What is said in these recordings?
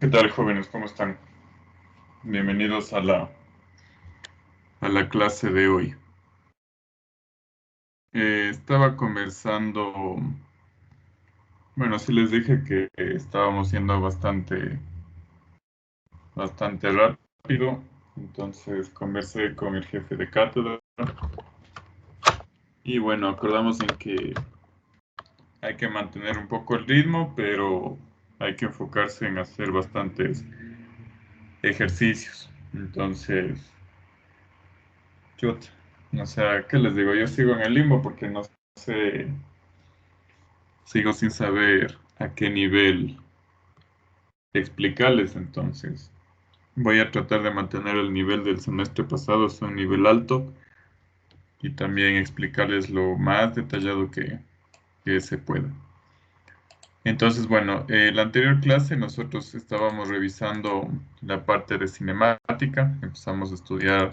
¿Qué tal, jóvenes? ¿Cómo están? Bienvenidos a la clase de hoy. Estaba conversando, bueno, sí les dije que estábamos yendo bastante rápido, entonces conversé con el jefe de cátedra y bueno, acordamos en que hay que mantener un poco el ritmo, pero hay que enfocarse en hacer bastantes ejercicios. Entonces, chuta, o sea, ¿qué les digo? Yo sigo en el limbo porque no sé. Sigo sin saber a qué nivel explicarles, entonces voy a tratar de mantener el nivel del semestre pasado, es un nivel alto, y también explicarles lo más detallado que se pueda. Entonces, bueno, la anterior clase nosotros estábamos revisando la parte de cinemática, empezamos a estudiar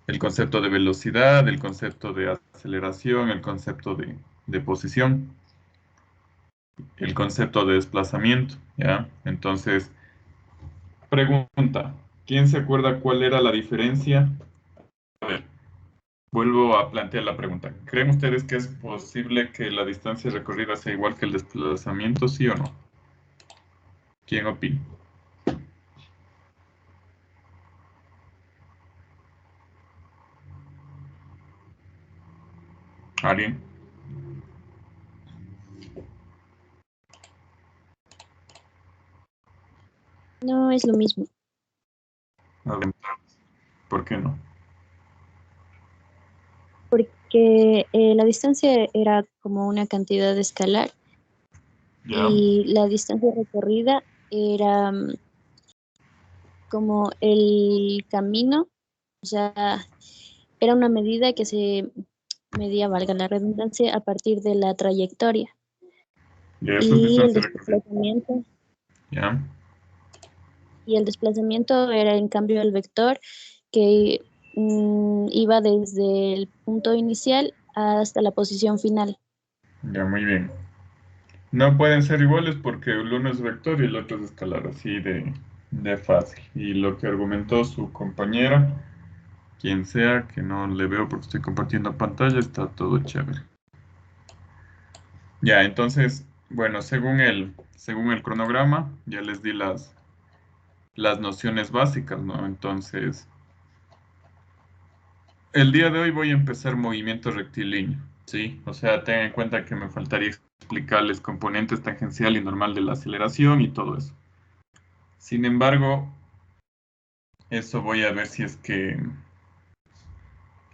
el concepto de velocidad, el concepto de aceleración, el concepto de posición, el concepto de desplazamiento, ¿ya? Entonces, pregunta, ¿quién se acuerda cuál era la diferencia? A ver, vuelvo a plantear la pregunta. ¿Creen ustedes que es posible que la distancia recorrida sea igual que el desplazamiento, sí o no? ¿Quién opina? ¿Alguien? No es lo mismo, A ver, ¿por qué no? porque la distancia era como una cantidad escalar ¿Ya? y la distancia recorrida era como el camino, o sea, era una medida que se medía, valga la redundancia, a partir de la trayectoria. ¿Y eso es Y el distancia recorrida? desplazamiento, ¿Ya? y el desplazamiento era en cambio el vector que iba desde el punto inicial hasta la posición final. Ya, muy bien. No pueden ser iguales porque el uno es vector y el otro es escalar, así de fácil. Y lo que argumentó su compañera, quien sea, que no le veo porque estoy compartiendo pantalla, está todo chévere. Ya, entonces, bueno, según el cronograma, ya les di las nociones básicas, ¿no? Entonces, el día de hoy voy a empezar movimiento rectilíneo, ¿sí? O sea, tengan en cuenta que me faltaría explicarles componentes tangencial y normal de la aceleración y todo eso. Sin embargo, eso voy a ver si es que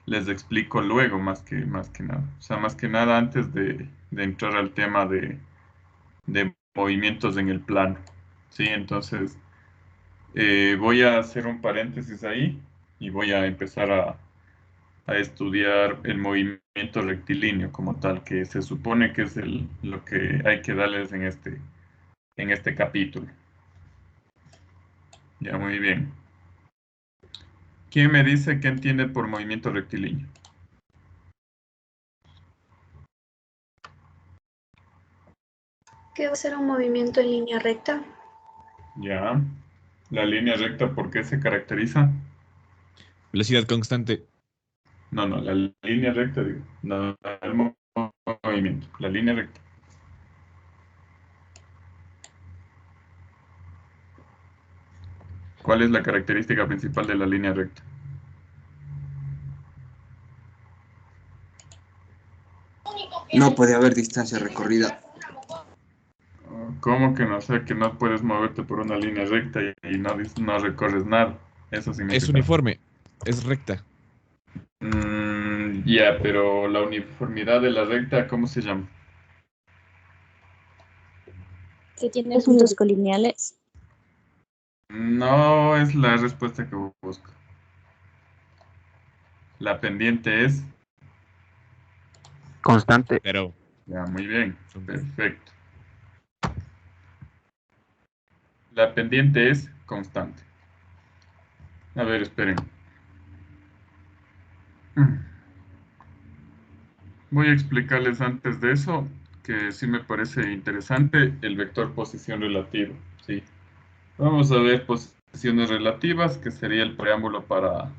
les explico luego, más que nada. O sea, más que nada antes de entrar al tema de movimientos en el plano, ¿sí? Entonces, voy a hacer un paréntesis ahí y voy a empezar a estudiar el movimiento rectilíneo como tal, que se supone que es lo que hay que darles en este capítulo. Ya, muy bien. ¿Quién me dice qué entiende por movimiento rectilíneo? ¿Qué va a ser un movimiento en línea recta? Ya. La línea recta, ¿por qué se caracteriza? Velocidad constante. No, no, la línea recta, digo. No, el movimiento, la línea recta. ¿Cuál es la característica principal de la línea recta? No puede haber distancia recorrida. ¿Cómo que no? O sea, que no puedes moverte por una línea recta y no recorres nada. Eso Es significa. uniforme. Es recta. Ya, pero la uniformidad de la recta, ¿cómo se llama? Que tiene puntos colineales. No es la respuesta que busco. La pendiente es. Constante. Pero Ya, muy bien. son Perfecto. La pendiente es constante. A ver, esperen. Voy a explicarles antes de eso, que sí me parece interesante, el vector posición relativa, ¿sí? Vamos a ver posiciones relativas, que sería el preámbulo para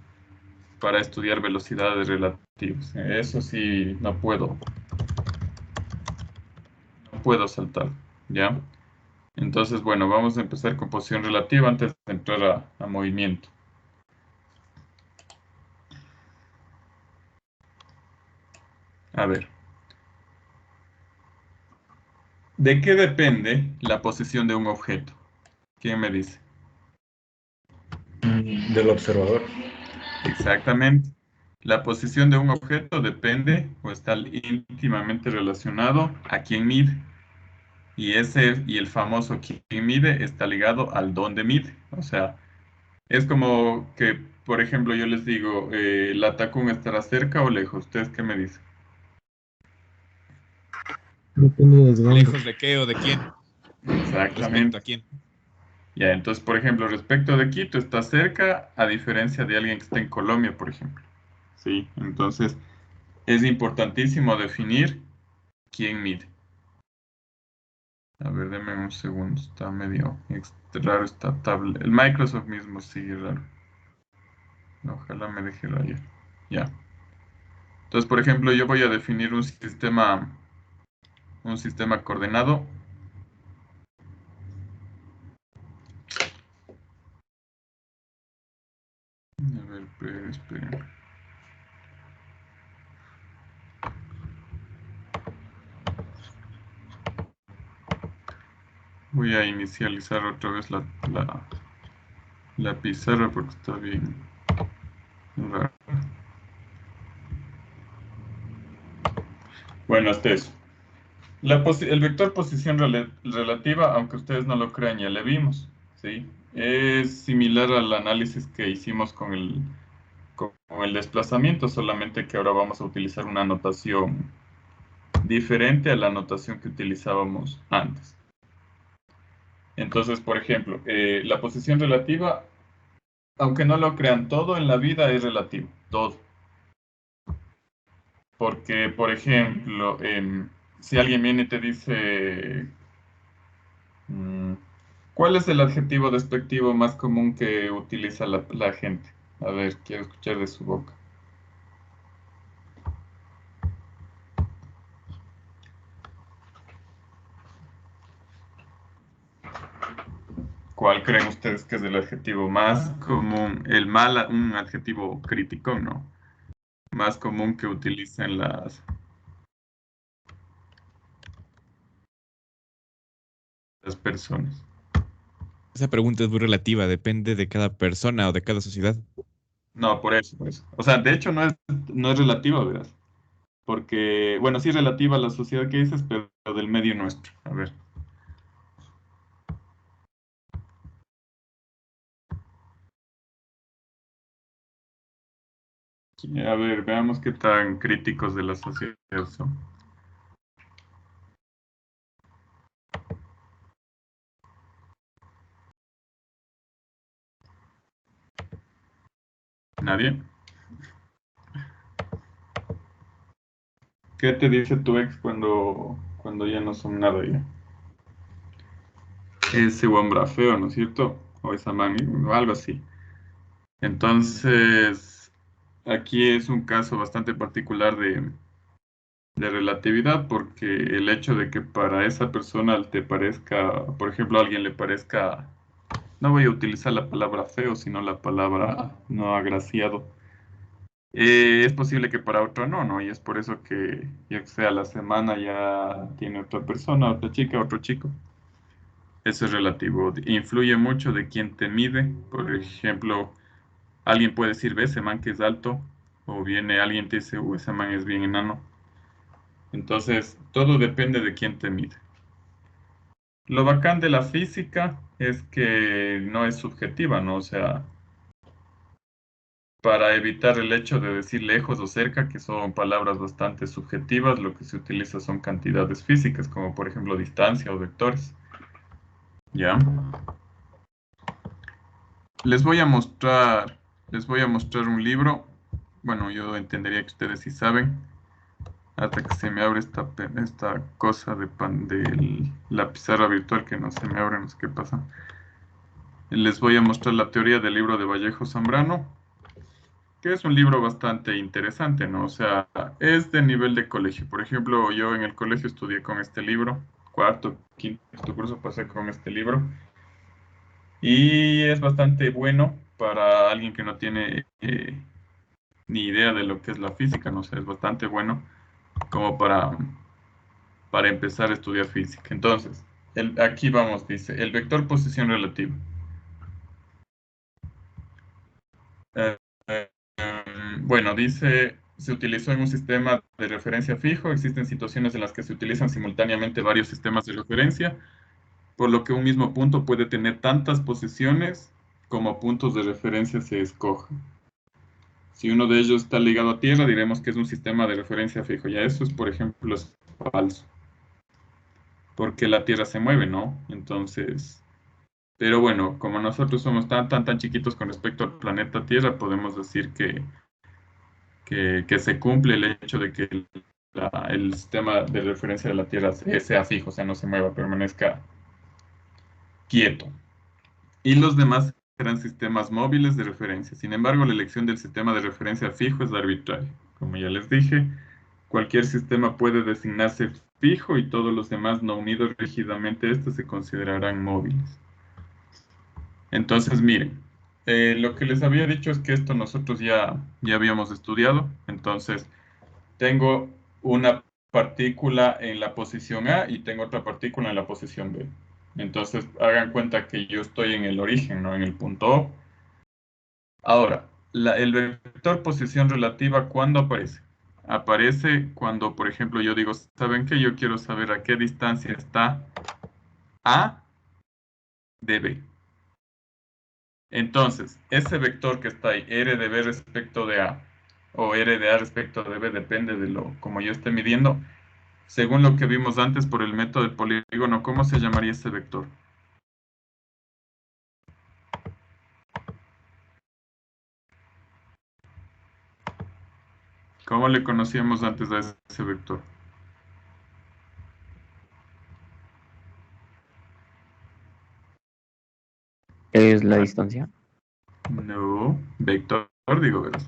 estudiar velocidades relativas. Eso sí, no puedo saltar, ¿ya? Entonces, bueno, vamos a empezar con posición relativa antes de entrar a movimiento. A ver, ¿de qué depende la posición de un objeto? ¿Quién me dice? Del observador. Exactamente. La posición de un objeto depende o está íntimamente relacionado a quién mide. Y el famoso quién mide está ligado al dónde mide. O sea, es como que, por ejemplo, yo les digo, ¿la Tacún estará cerca o lejos? ¿Ustedes qué me dicen? Depende desde dónde. ¿Lejos de qué o de quién? ¿Respecto Exactamente. a quién? Ya, entonces, por ejemplo, respecto de Quito, está cerca a diferencia de alguien que está en Colombia, por ejemplo. Sí, entonces es importantísimo definir quién mide. A ver, denme un segundo, está medio raro esta tabla. El Microsoft mismo sigue raro. Ojalá me deje rayar. Ya. Entonces, por ejemplo, yo voy a definir un sistema coordenado. A ver, esperen. Voy a inicializar otra vez la pizarra porque está bien raro. Bueno, hasta eso. El vector posición relativa, aunque ustedes no lo crean, ya le vimos, ¿sí? Es similar al análisis que hicimos con el desplazamiento, solamente que ahora vamos a utilizar una notación diferente a la notación que utilizábamos antes. Entonces, por ejemplo, la posición relativa, aunque no lo crean, todo en la vida es relativo, todo. Porque, por ejemplo, si alguien viene y te dice, mm, ¿cuál es el adjetivo despectivo más común que utiliza la gente? A ver, quiero escuchar de su boca. ¿Cuál creen ustedes que es el adjetivo más común? Un adjetivo crítico, ¿no? Más común que utilizan las personas. Esa pregunta es muy relativa, depende de cada persona o de cada sociedad. No, por eso, por eso. O sea, de hecho no es relativa, ¿verdad? Porque, bueno, sí es relativa a la sociedad que dices, pero del medio nuestro. A ver. A ver, veamos qué tan críticos de la sociedad son. ¿Nadie? ¿Qué te dice tu ex cuando ya no son nada ya? Ese hombre feo, ¿no es cierto? O esa mami, o algo así. Entonces, aquí es un caso bastante particular de relatividad, porque el hecho de que para esa persona te parezca, por ejemplo, a alguien le parezca, no voy a utilizar la palabra feo, sino la palabra no agraciado. Es posible que para otro no, ¿no? Y es por eso que, ya sea la semana ya tiene otra persona, otra chica, otro chico. Eso es relativo. Influye mucho de quién te mide. Por ejemplo, alguien puede decir, ve, ese man que es alto. O viene alguien y te dice, ese man es bien enano. Entonces, todo depende de quién te mide. Lo bacán de la física es que no es subjetiva, ¿no? O sea, para evitar el hecho de decir lejos o cerca, que son palabras bastante subjetivas, lo que se utiliza son cantidades físicas, como por ejemplo distancia o vectores. ¿Ya? Les voy a mostrar, les voy a mostrar un libro. Bueno, yo entendería que ustedes sí saben. Hasta que se me abre esta cosa de la pizarra virtual que no se me abre, no sé qué pasa. Les voy a mostrar la teoría del libro de Vallejo Zambrano, que es un libro bastante interesante, ¿no? O sea, es de nivel de colegio. Por ejemplo, yo en el colegio estudié con este libro, cuarto, quinto curso pasé con este libro, y es bastante bueno para alguien que no tiene ni idea de lo que es la física, no sé, es bastante bueno como para empezar a estudiar física. Entonces, aquí vamos, dice, el vector posición relativa. Eh, bueno, dice, se utilizó en un sistema de referencia fijo. Existen situaciones en las que se utilizan simultáneamente varios sistemas de referencia, por lo que un mismo punto puede tener tantas posiciones como puntos de referencia se escojan. Si uno de ellos está ligado a Tierra, diremos que es un sistema de referencia fijo. Ya eso es, por ejemplo, es falso, porque la Tierra se mueve, ¿no? Entonces, pero bueno, como nosotros somos tan chiquitos con respecto al planeta Tierra, podemos decir que se cumple el hecho de que el sistema de referencia de la Tierra sea fijo, o sea, no se mueva, permanezca quieto. Y los demás eran sistemas móviles de referencia. Sin embargo, la elección del sistema de referencia fijo es arbitraria. Como ya les dije, cualquier sistema puede designarse fijo y todos los demás no unidos rígidamente a este se considerarán móviles. Entonces, miren, lo que les había dicho es que esto nosotros ya habíamos estudiado. Entonces, tengo una partícula en la posición A y tengo otra partícula en la posición B. Entonces, hagan cuenta que yo estoy en el origen, no en el punto O. Ahora, el vector posición relativa, ¿cuándo aparece? Aparece cuando, por ejemplo, yo digo, ¿saben qué? Yo quiero saber a qué distancia está A de B. Entonces, ese vector que está ahí, R de B respecto de A, o R de A respecto de B, depende de lo como yo esté midiendo. Según lo que vimos antes por el método del polígono, ¿cómo se llamaría ese vector? ¿Cómo le conocíamos antes a ese vector? Es la distancia. No, vector, digo, verás.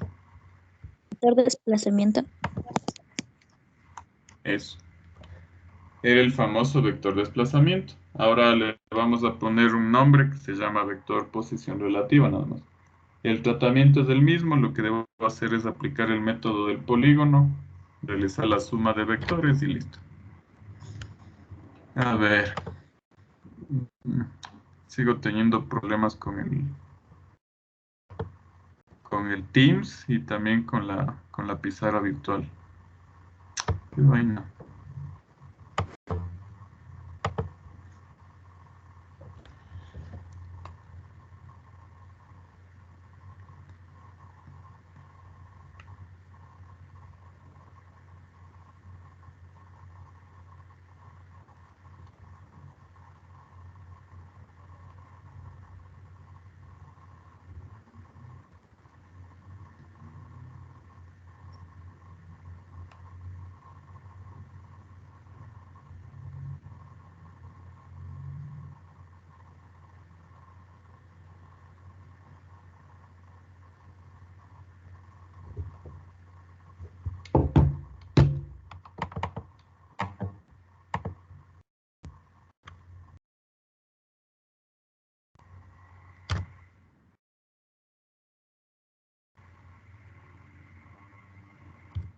Vector de desplazamiento. Eso. Era el famoso vector desplazamiento. Ahora le vamos a poner un nombre que se llama vector posición relativa, nada más. El tratamiento es el mismo, lo que debo hacer es aplicar el método del polígono, realizar la suma de vectores y listo. A ver, sigo teniendo problemas con el Teams y también con la pizarra virtual. Qué vaina.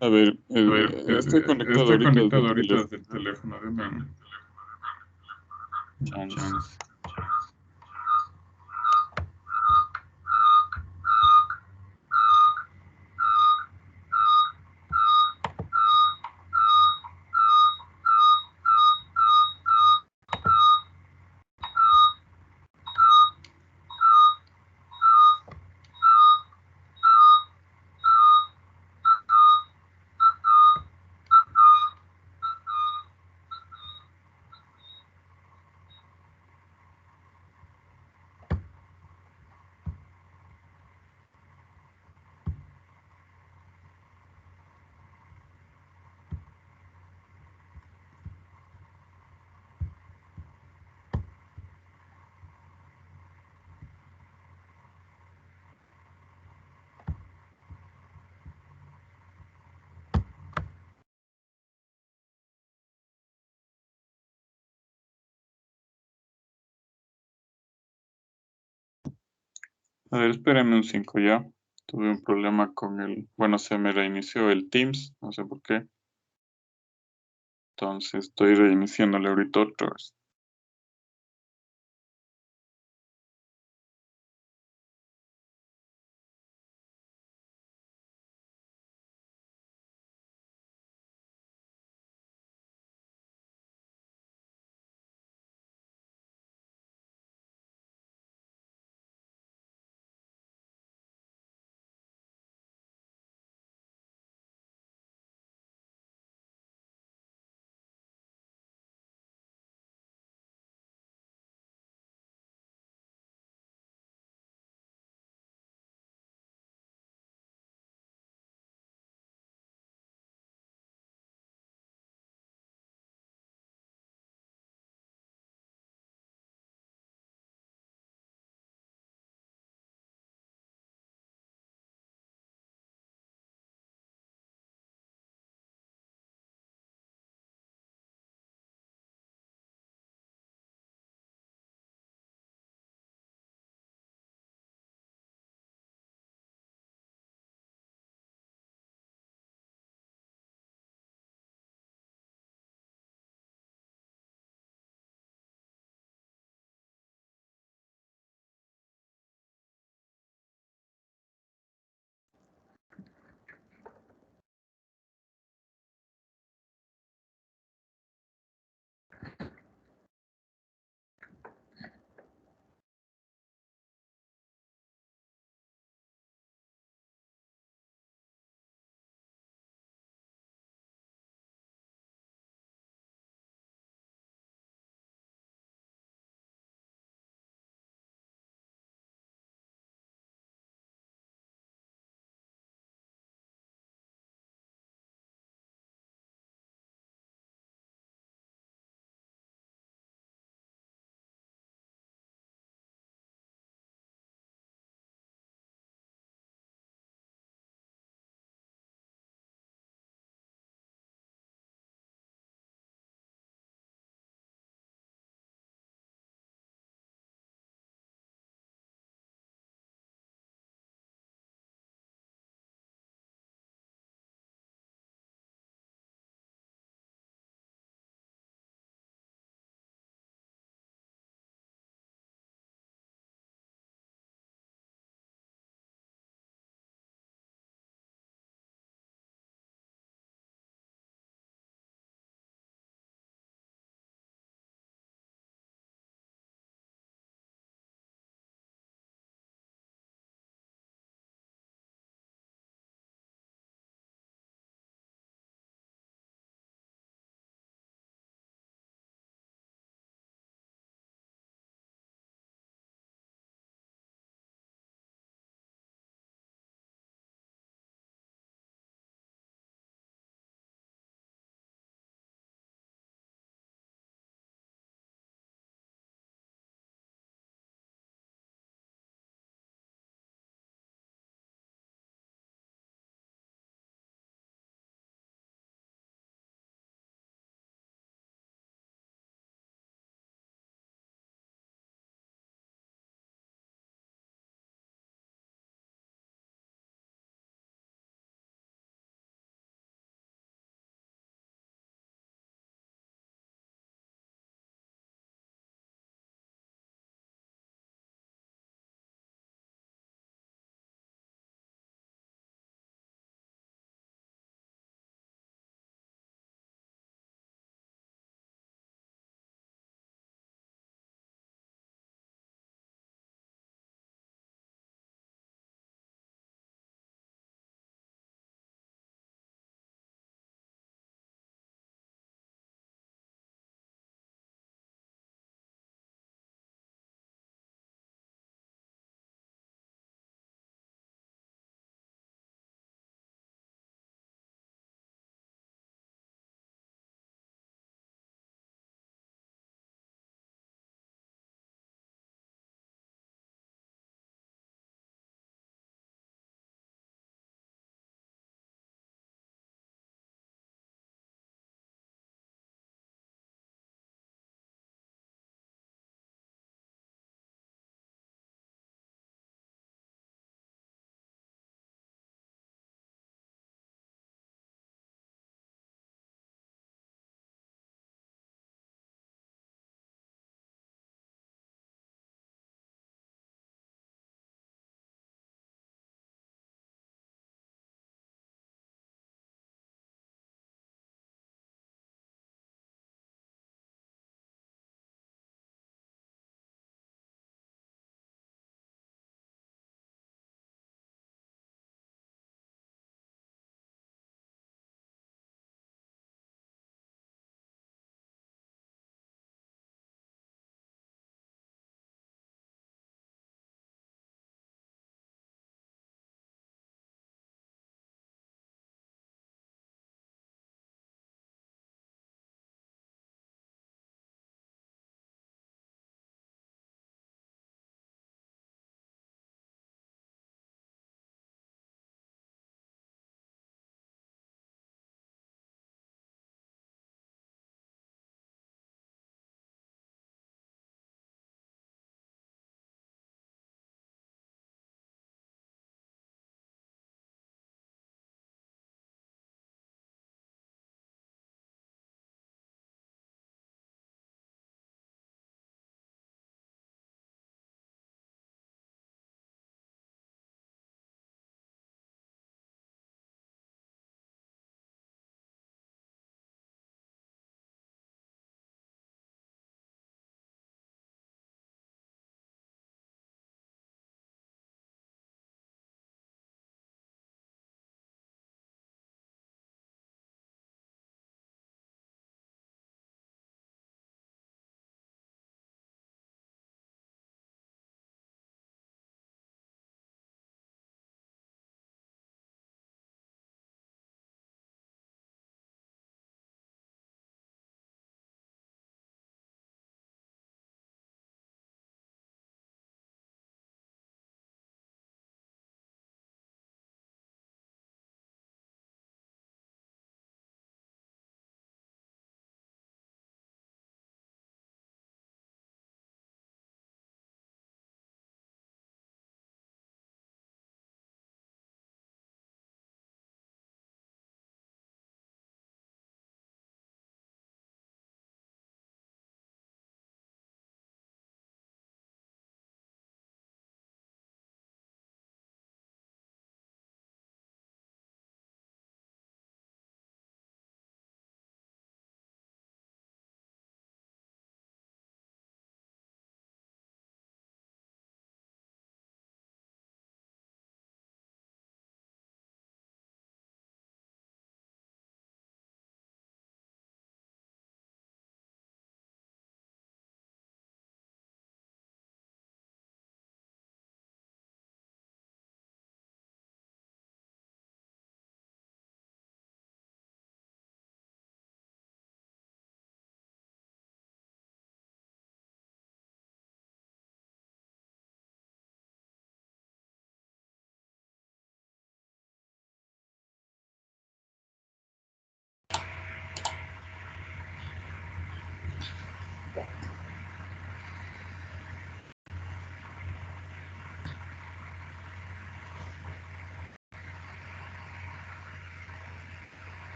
A ver, estoy conectado ahorita desde el teléfono. Denme un chance. A ver, espérenme un 5 ya. Tuve un problema con bueno, se me reinició el Teams, no sé por qué. Entonces estoy reiniciándole ahorita otra vez.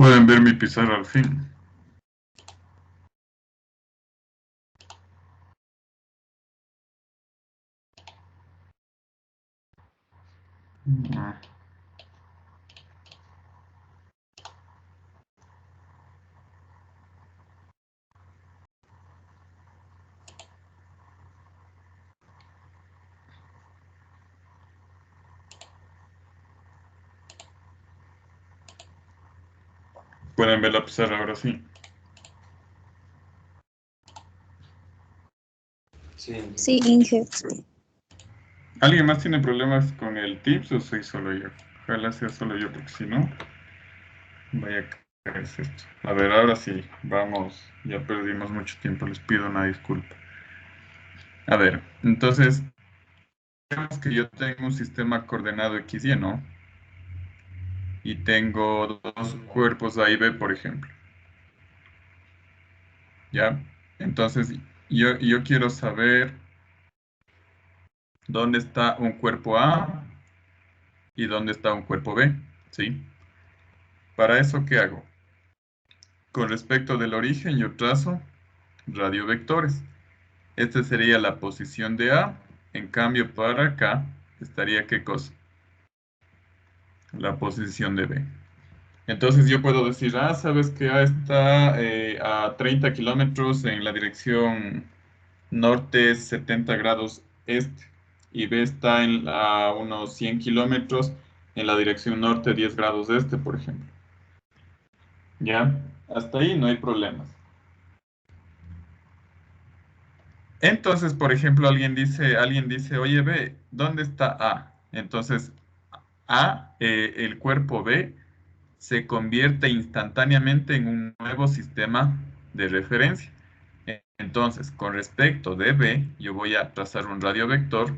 Pueden ver mi pizarra al fin. Ah. Pueden ver la pizarra ahora sí. Sí. Sí, Inge. ¿Alguien más tiene problemas con el Teams o soy solo yo? Ojalá sea solo yo, porque si no, vaya a caerse esto. A ver, ahora sí, vamos. Ya perdimos mucho tiempo, les pido una disculpa. A ver, entonces, digamos que yo tengo un sistema coordenado X y, ¿no? Y tengo dos cuerpos A y B, por ejemplo. ¿Ya? Entonces, yo quiero saber dónde está un cuerpo A y dónde está un cuerpo B, ¿sí? Para eso, ¿qué hago? Con respecto del origen, yo trazo radiovectores. Esta sería la posición de A. En cambio, para acá estaría ¿qué cosa? La posición de B. Entonces yo puedo decir, sabes que A está a 30 kilómetros en la dirección norte 70 grados este y B está a unos 100 kilómetros en la dirección norte 10 grados este, por ejemplo. ¿Ya? Hasta ahí no hay problemas. Entonces, por ejemplo, alguien dice, oye, B, ¿dónde está A? Entonces, el cuerpo B, se convierte instantáneamente en un nuevo sistema de referencia. Entonces, con respecto de B, yo voy a trazar un radiovector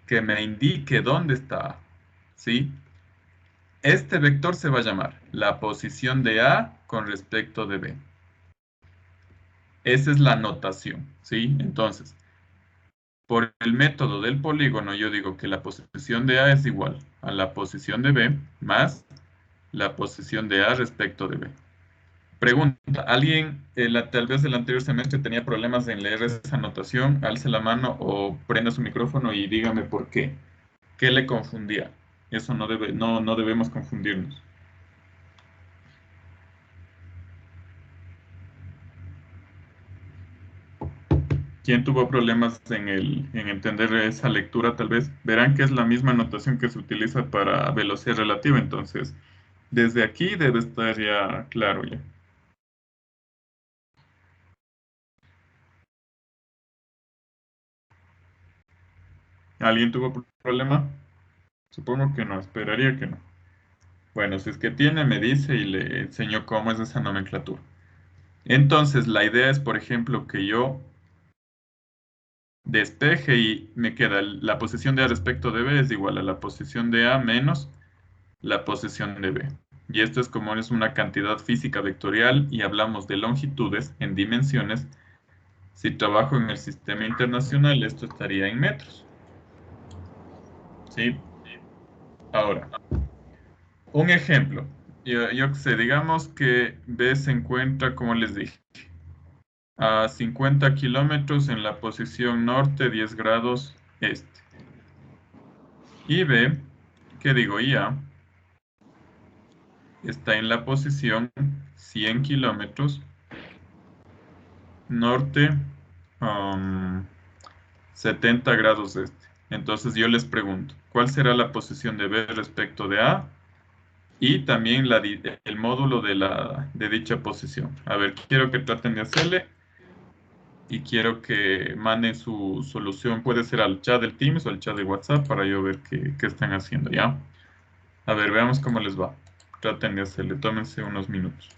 que me indique dónde está A, ¿sí? Este vector se va a llamar la posición de A con respecto de B. Esa es la notación, ¿sí? Entonces, por el método del polígono, yo digo que la posición de A es igual a la posición de B más la posición de A respecto de B. Pregunta, ¿alguien tal vez el anterior semestre tenía problemas en leer esa anotación? Alce la mano o prenda su micrófono y dígame por qué. ¿Qué le confundía? Eso no debemos confundirnos. ¿Quién tuvo problemas en entender esa lectura? Tal vez verán que es la misma notación que se utiliza para velocidad relativa, entonces desde aquí debe estar ya claro ya. ¿Alguien tuvo problema? Supongo que no, esperaría que no. Bueno, si es que tiene, me dice y le enseño cómo es esa nomenclatura. Entonces, la idea es, por ejemplo, que yo despeje y me queda la posición de A respecto de B es igual a la posición de A menos la posición de B. Y esto es como es una cantidad física vectorial y hablamos de longitudes en dimensiones. Si trabajo en el sistema internacional, esto estaría en metros. ¿Sí? Ahora, un ejemplo. Yo qué sé, digamos que B se encuentra, como les dije, a 50 kilómetros en la posición norte, 10 grados este. Y B, ¿qué digo? Y A está en la posición 100 kilómetros norte, um, 70 grados este. Entonces yo les pregunto, ¿cuál será la posición de B respecto de A? Y también el módulo de dicha posición. A ver, quiero que traten de hacerle y quiero que manden su solución. Puede ser al chat del Teams o al chat de WhatsApp para yo ver qué están haciendo, ¿ya? A ver, veamos cómo les va. Traten de hacerle, tómense unos minutos.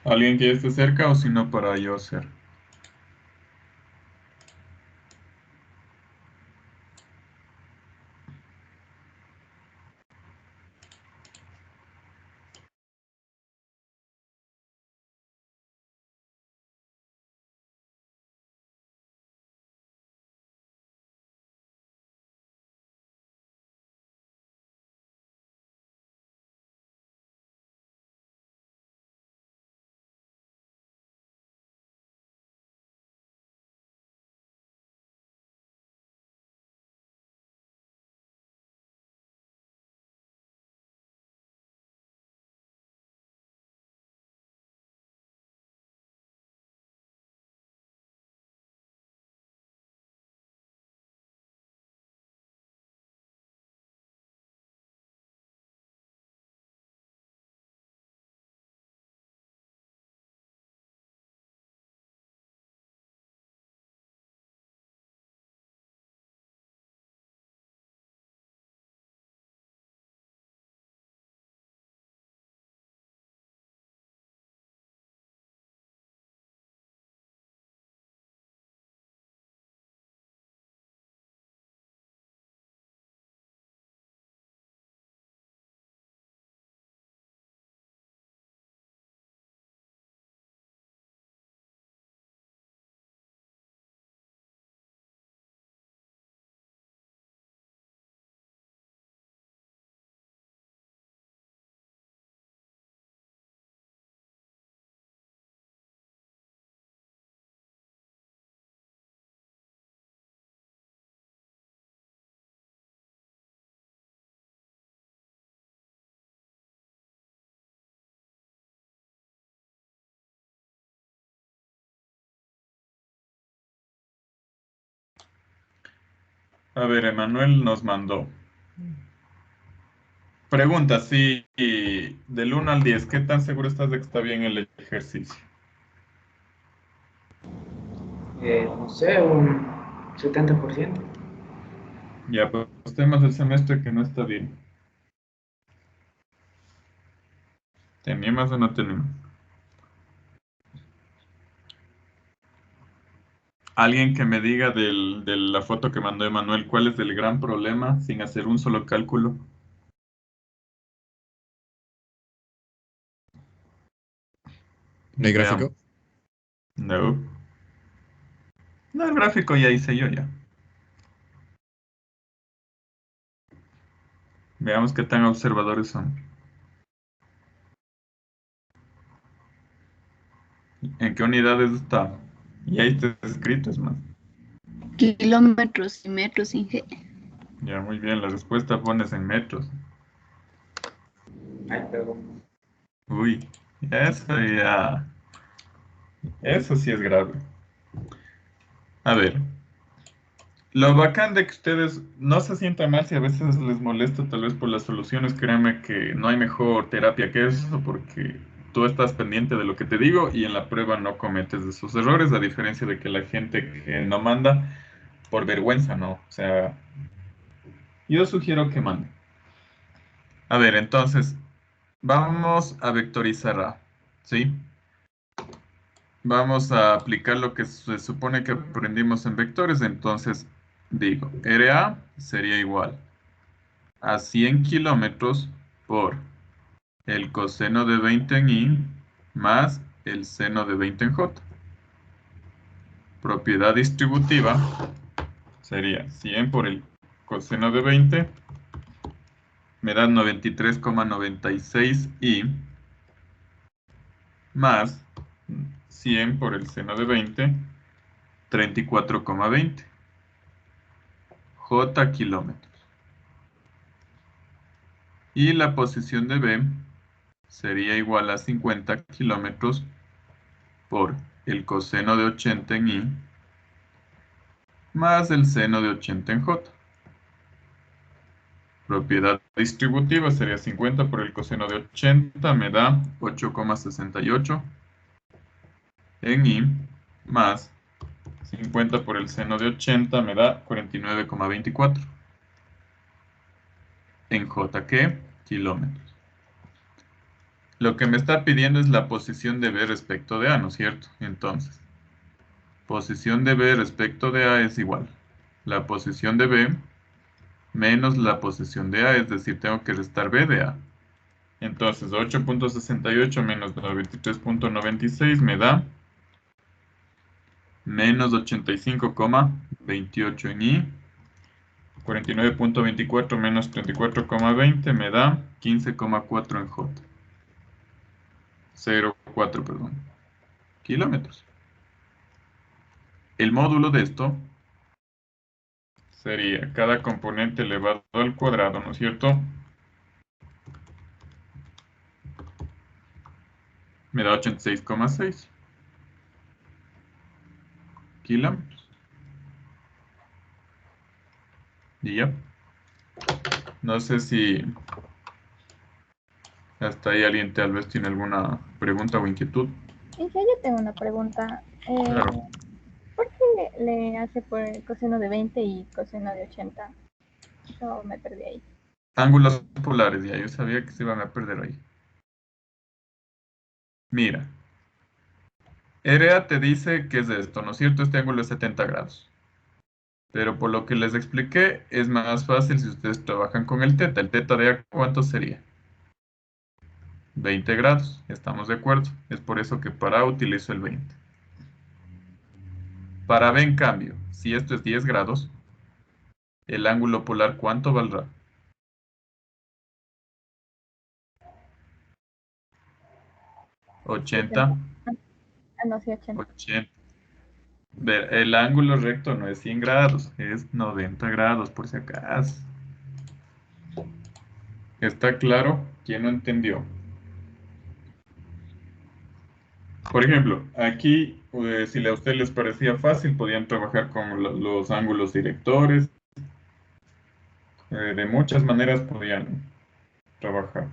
¿Alguien que esté cerca o si no para yo hacer? A ver, Emanuel nos mandó. Pregunta, si del 1 al 10, ¿qué tan seguro estás de que está bien el ejercicio? No sé, un 70%. Ya, pues temas del semestre que no está bien. ¿Tenemos o no tenemos? Alguien que me diga de la foto que mandó Emanuel, ¿cuál es el gran problema sin hacer un solo cálculo? ¿No hay Veamos. gráfico? No. No, el gráfico ya hice yo ya. Veamos qué tan observadores son. ¿En qué unidades está? Y ahí está escrito, es más. Kilómetros y metros, Inge. Ya, muy bien, la respuesta pones en metros. Ay, perdón. Uy, eso ya. Eso sí es grave. A ver, lo bacán de que ustedes no se sientan mal si a veces les molesta tal vez por las soluciones, créanme que no hay mejor terapia que eso porque tú estás pendiente de lo que te digo y en la prueba no cometes esos errores, a diferencia de que la gente que no manda por vergüenza, ¿no? O sea, yo sugiero que mande. A ver, entonces, vamos a vectorizar A, ¿sí? Vamos a aplicar lo que se supone que aprendimos en vectores, entonces digo, RA sería igual a 100 kilómetros por el coseno de 20 en I más el seno de 20 en J. Propiedad distributiva sería 100 por el coseno de 20, me da 93,96 I más 100 por el seno de 20, 34,20. J kilómetros. Y la posición de B sería igual a 50 kilómetros por el coseno de 80 en I más el seno de 80 en J. Propiedad distributiva sería 50 por el coseno de 80, me da 8,68 en I más 50 por el seno de 80 me da 49,24 en J, ¿qué? Kilómetros. Lo que me está pidiendo es la posición de B respecto de A, ¿no es cierto? Entonces, posición de B respecto de A es igual. La posición de B menos la posición de A, es decir, tengo que restar B de A. Entonces, 8.68 menos 93.96 me da menos 85,28 en I. 49.24 menos 34,20 me da 15,4 en J. 0,4, perdón. Kilómetros. El módulo de esto sería cada componente elevado al cuadrado, ¿no es cierto? Me da 86,6 kilómetros. Y ya. No sé si hasta ahí alguien tal vez tiene alguna pregunta o inquietud. Y yo tengo una pregunta. Claro. ¿Por qué le hace por coseno de 20 y coseno de 80? Yo me perdí ahí. Ángulos polares, ya yo sabía que se iban a perder ahí. Mira. RA te dice que es esto, ¿no es cierto? Este ángulo es 70 grados. Pero por lo que les expliqué, es más fácil si ustedes trabajan con el teta. ¿El teta de A cuánto sería? 20 grados, estamos de acuerdo. Es por eso que para A utilizo el 20. Para B, en cambio, si esto es 10 grados, el ángulo polar, ¿cuánto valdrá? 80, 70. Ah, no, sí, 80. 80. Ver, el ángulo recto no es 100 grados, es 90 grados, por si acaso. ¿Está claro? ¿Quién no entendió? Por ejemplo, aquí, si a ustedes les parecía fácil, podían trabajar con los ángulos directores. De muchas maneras podían trabajar.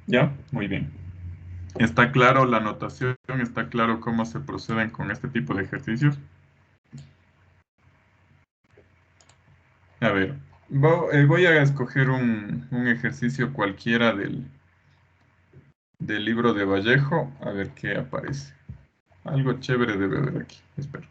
¿Ya? Muy bien. ¿Está claro la notación? ¿Está claro cómo se proceden con este tipo de ejercicios? A ver, voy a escoger un ejercicio cualquiera del libro de Vallejo, a ver qué aparece. Algo chévere debe haber aquí. Espero.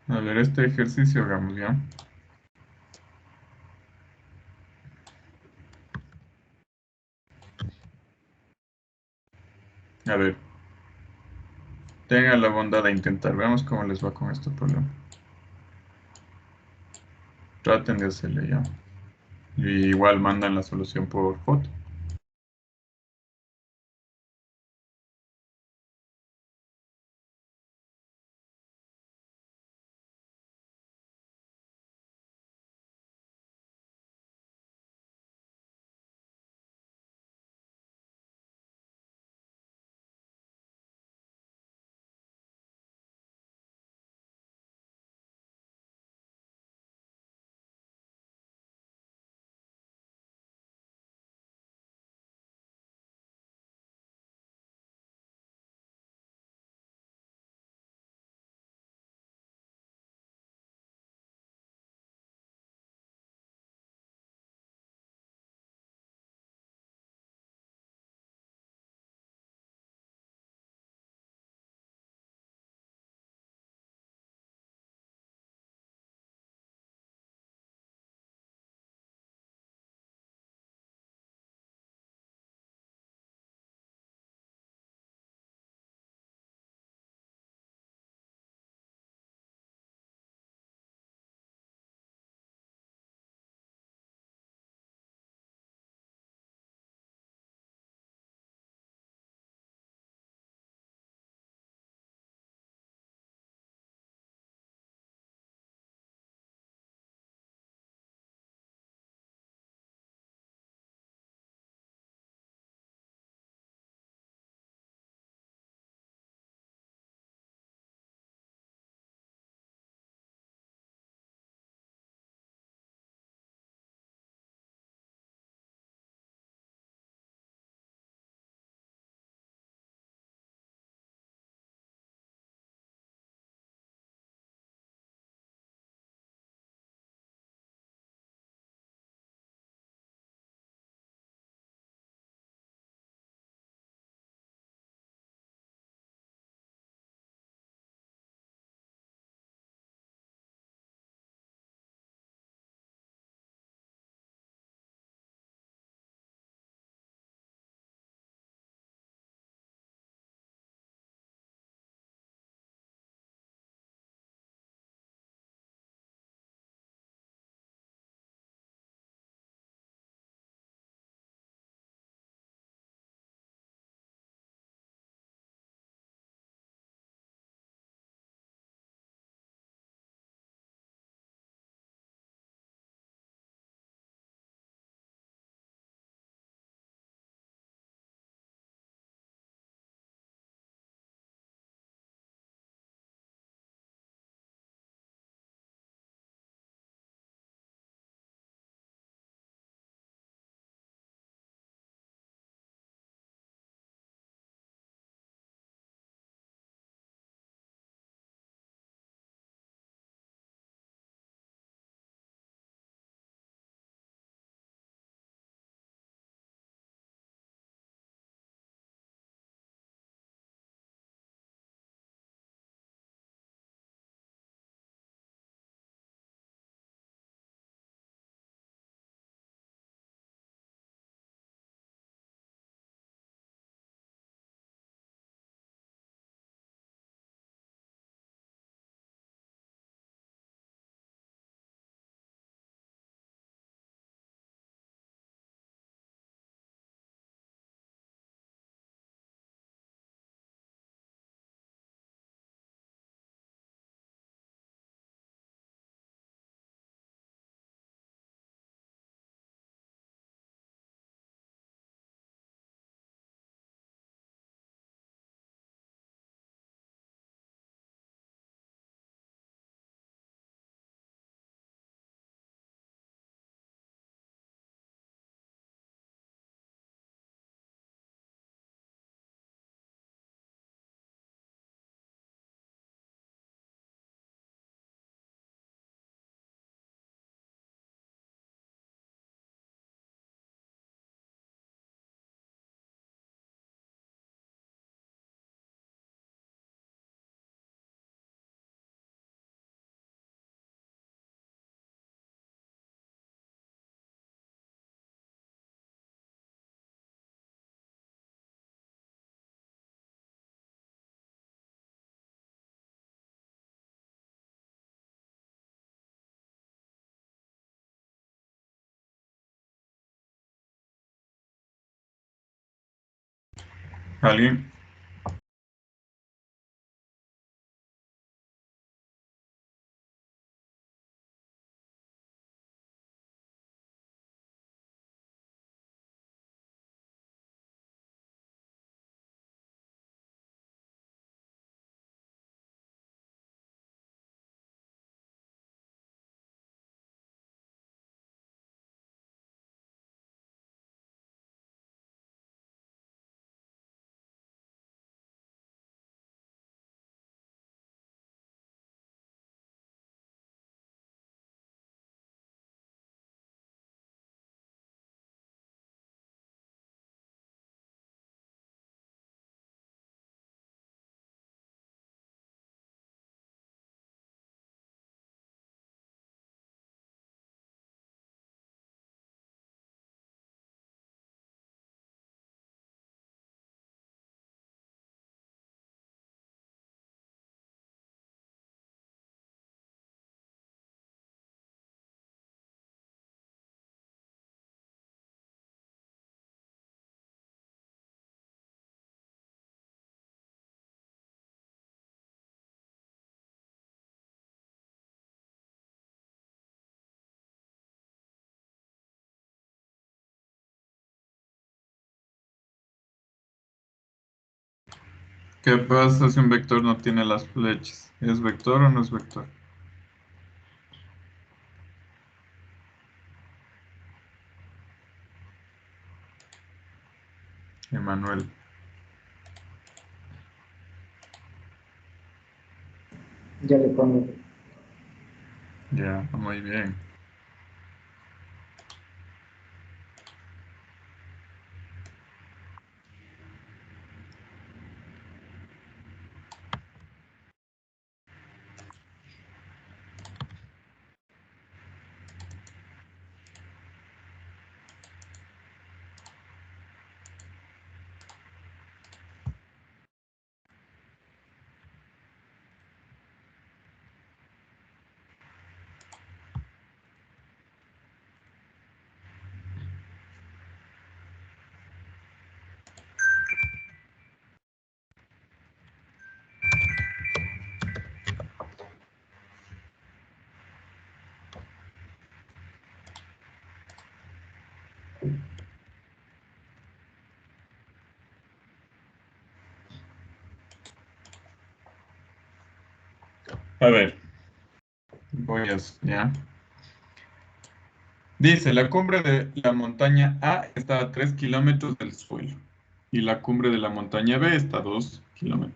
A ver, este ejercicio hagamos ya. A ver, tengan la bondad de intentar. Veamos cómo les va con este problema. Traten de hacerle ya. Y igual mandan la solución por foto. ¿Alguien? ¿Qué pasa si un vector no tiene las flechas? ¿Es vector o no es vector? Emanuel. Ya le pongo. Ya, muy bien. A ver, ya. Dice, la cumbre de la montaña A está a 3 kilómetros del suelo y la cumbre de la montaña B está a 2 kilómetros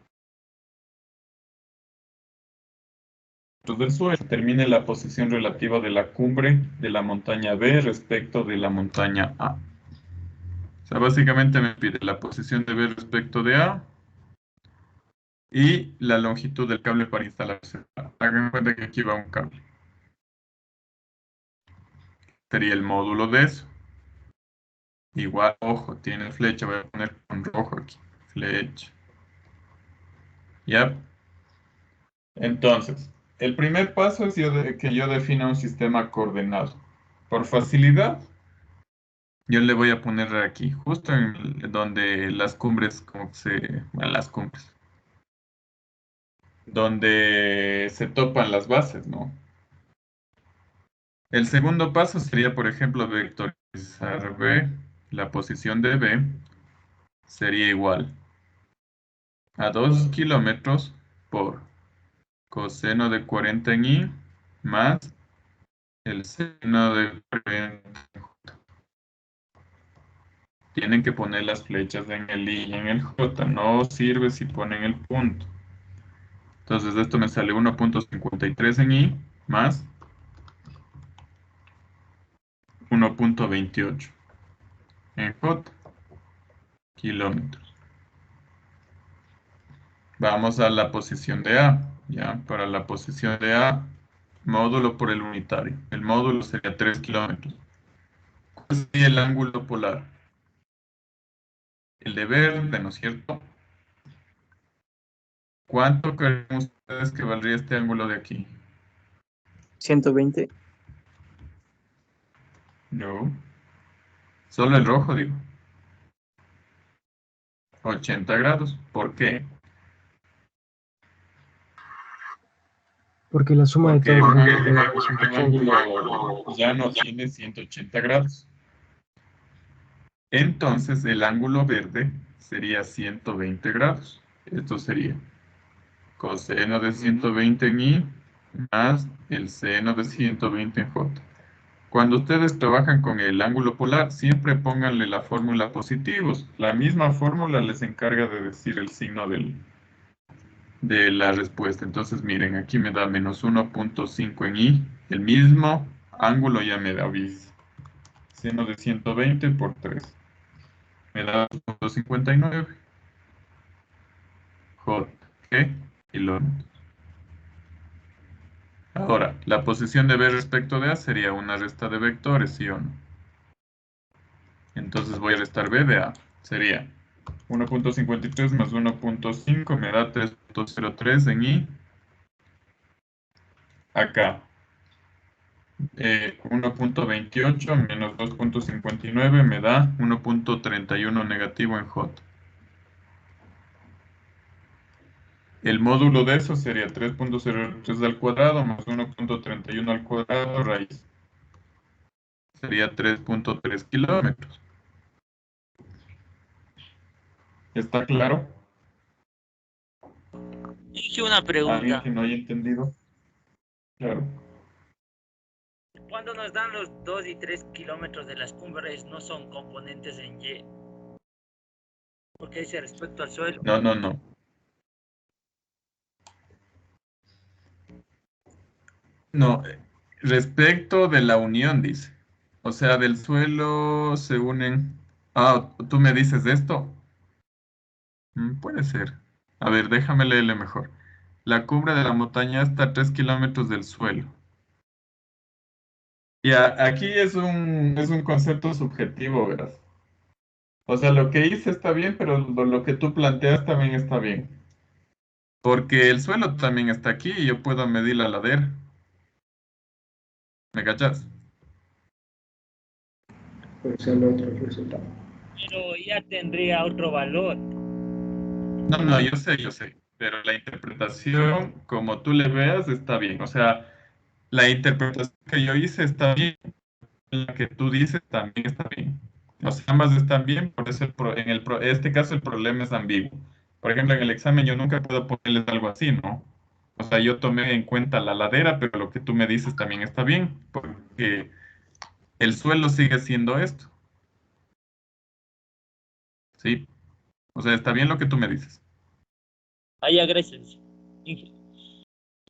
del suelo. Determine la posición relativa de la cumbre de la montaña B respecto de la montaña A. O sea, básicamente me pide la posición de B respecto de A y la longitud del cable para instalarse. Hagan en cuenta que aquí va un cable. Sería el módulo de eso. Igual, ojo, tiene flecha, voy a poner con rojo aquí. Flecha. ¿Ya? Entonces, el primer paso es que yo defina un sistema coordenado. Por facilidad, yo le voy a poner aquí, justo en donde las cumbres, como que bueno, las cumbres, donde se topan las bases, ¿no? El segundo paso sería, por ejemplo, vectorizar B. La posición de B sería igual a 2 kilómetros por coseno de 40 en I más el seno de 40 en J. Tienen que poner las flechas en el I y en el J. No sirve si ponen el punto. Entonces esto me sale 1.53 en I más 1.28 en J. Kilómetros. Vamos a la posición de A. Ya, para la posición de A, módulo por el unitario. El módulo sería 3 kilómetros. ¿Cuál sería el ángulo polar? El de verde, ¿no es cierto? ¿Cuánto creen ustedes que valdría este ángulo de aquí? 120. No. Solo el rojo, digo. 80 grados. ¿Por qué? Porque la suma de Porque todos un los ángulo, ángulos es un 180. ángulo llano tiene 180 grados. Entonces el ángulo verde sería 120 grados. Esto sería coseno de 120 en I más el seno de 120 en J. Cuando ustedes trabajan con el ángulo polar, siempre pónganle la fórmula positivos. La misma fórmula les encarga de decir el signo de la respuesta. Entonces, miren, aquí me da menos 1.5 en I. El mismo ángulo ya me da bis. Seno de 120 por 3. Me da 2.59. J. ¿Qué? Kilómetros. Ahora, la posición de B respecto de A sería una resta de vectores, ¿sí o no? Entonces voy a restar B de A. Sería 1.53 más 1.5 me da 3.03 en I. Acá. 1.28 menos 2.59 me da 1.31 negativo en J. El módulo de eso sería 3.03 al cuadrado más 1.31 al cuadrado raíz. Sería 3.3 kilómetros. ¿Está claro? Dije una ¿Alguien pregunta. que no haya entendido? Claro. Cuando nos dan los 2 y 3 kilómetros de las cumbres, no son componentes en Y. Porque dice respecto al suelo. No, no, no. No, respecto de la unión, dice. O sea, del suelo se unen. Ah, ¿tú me dices esto? Puede ser. A ver, déjame leerle mejor. La cumbre de la montaña está a 3 kilómetros del suelo. Y aquí es un concepto subjetivo, verás. O sea, lo que hice está bien, pero lo que tú planteas también está bien. Porque el suelo también está aquí y yo puedo medir la ladera. ¿Me cachas? Puede ser el otro resultado. Pero ya tendría otro valor. No, no, yo sé. Pero la interpretación, como tú le veas, está bien. O sea, la interpretación que yo hice está bien. La que tú dices también está bien. O sea, ambas están bien, por eso en este caso el problema es ambiguo. Por ejemplo, en el examen yo nunca puedo ponerles algo así, ¿no? O sea, yo tomé en cuenta la ladera, pero lo que tú me dices también está bien, porque el suelo sigue siendo esto, ¿sí? O sea, está bien lo que tú me dices. Ahí gracias.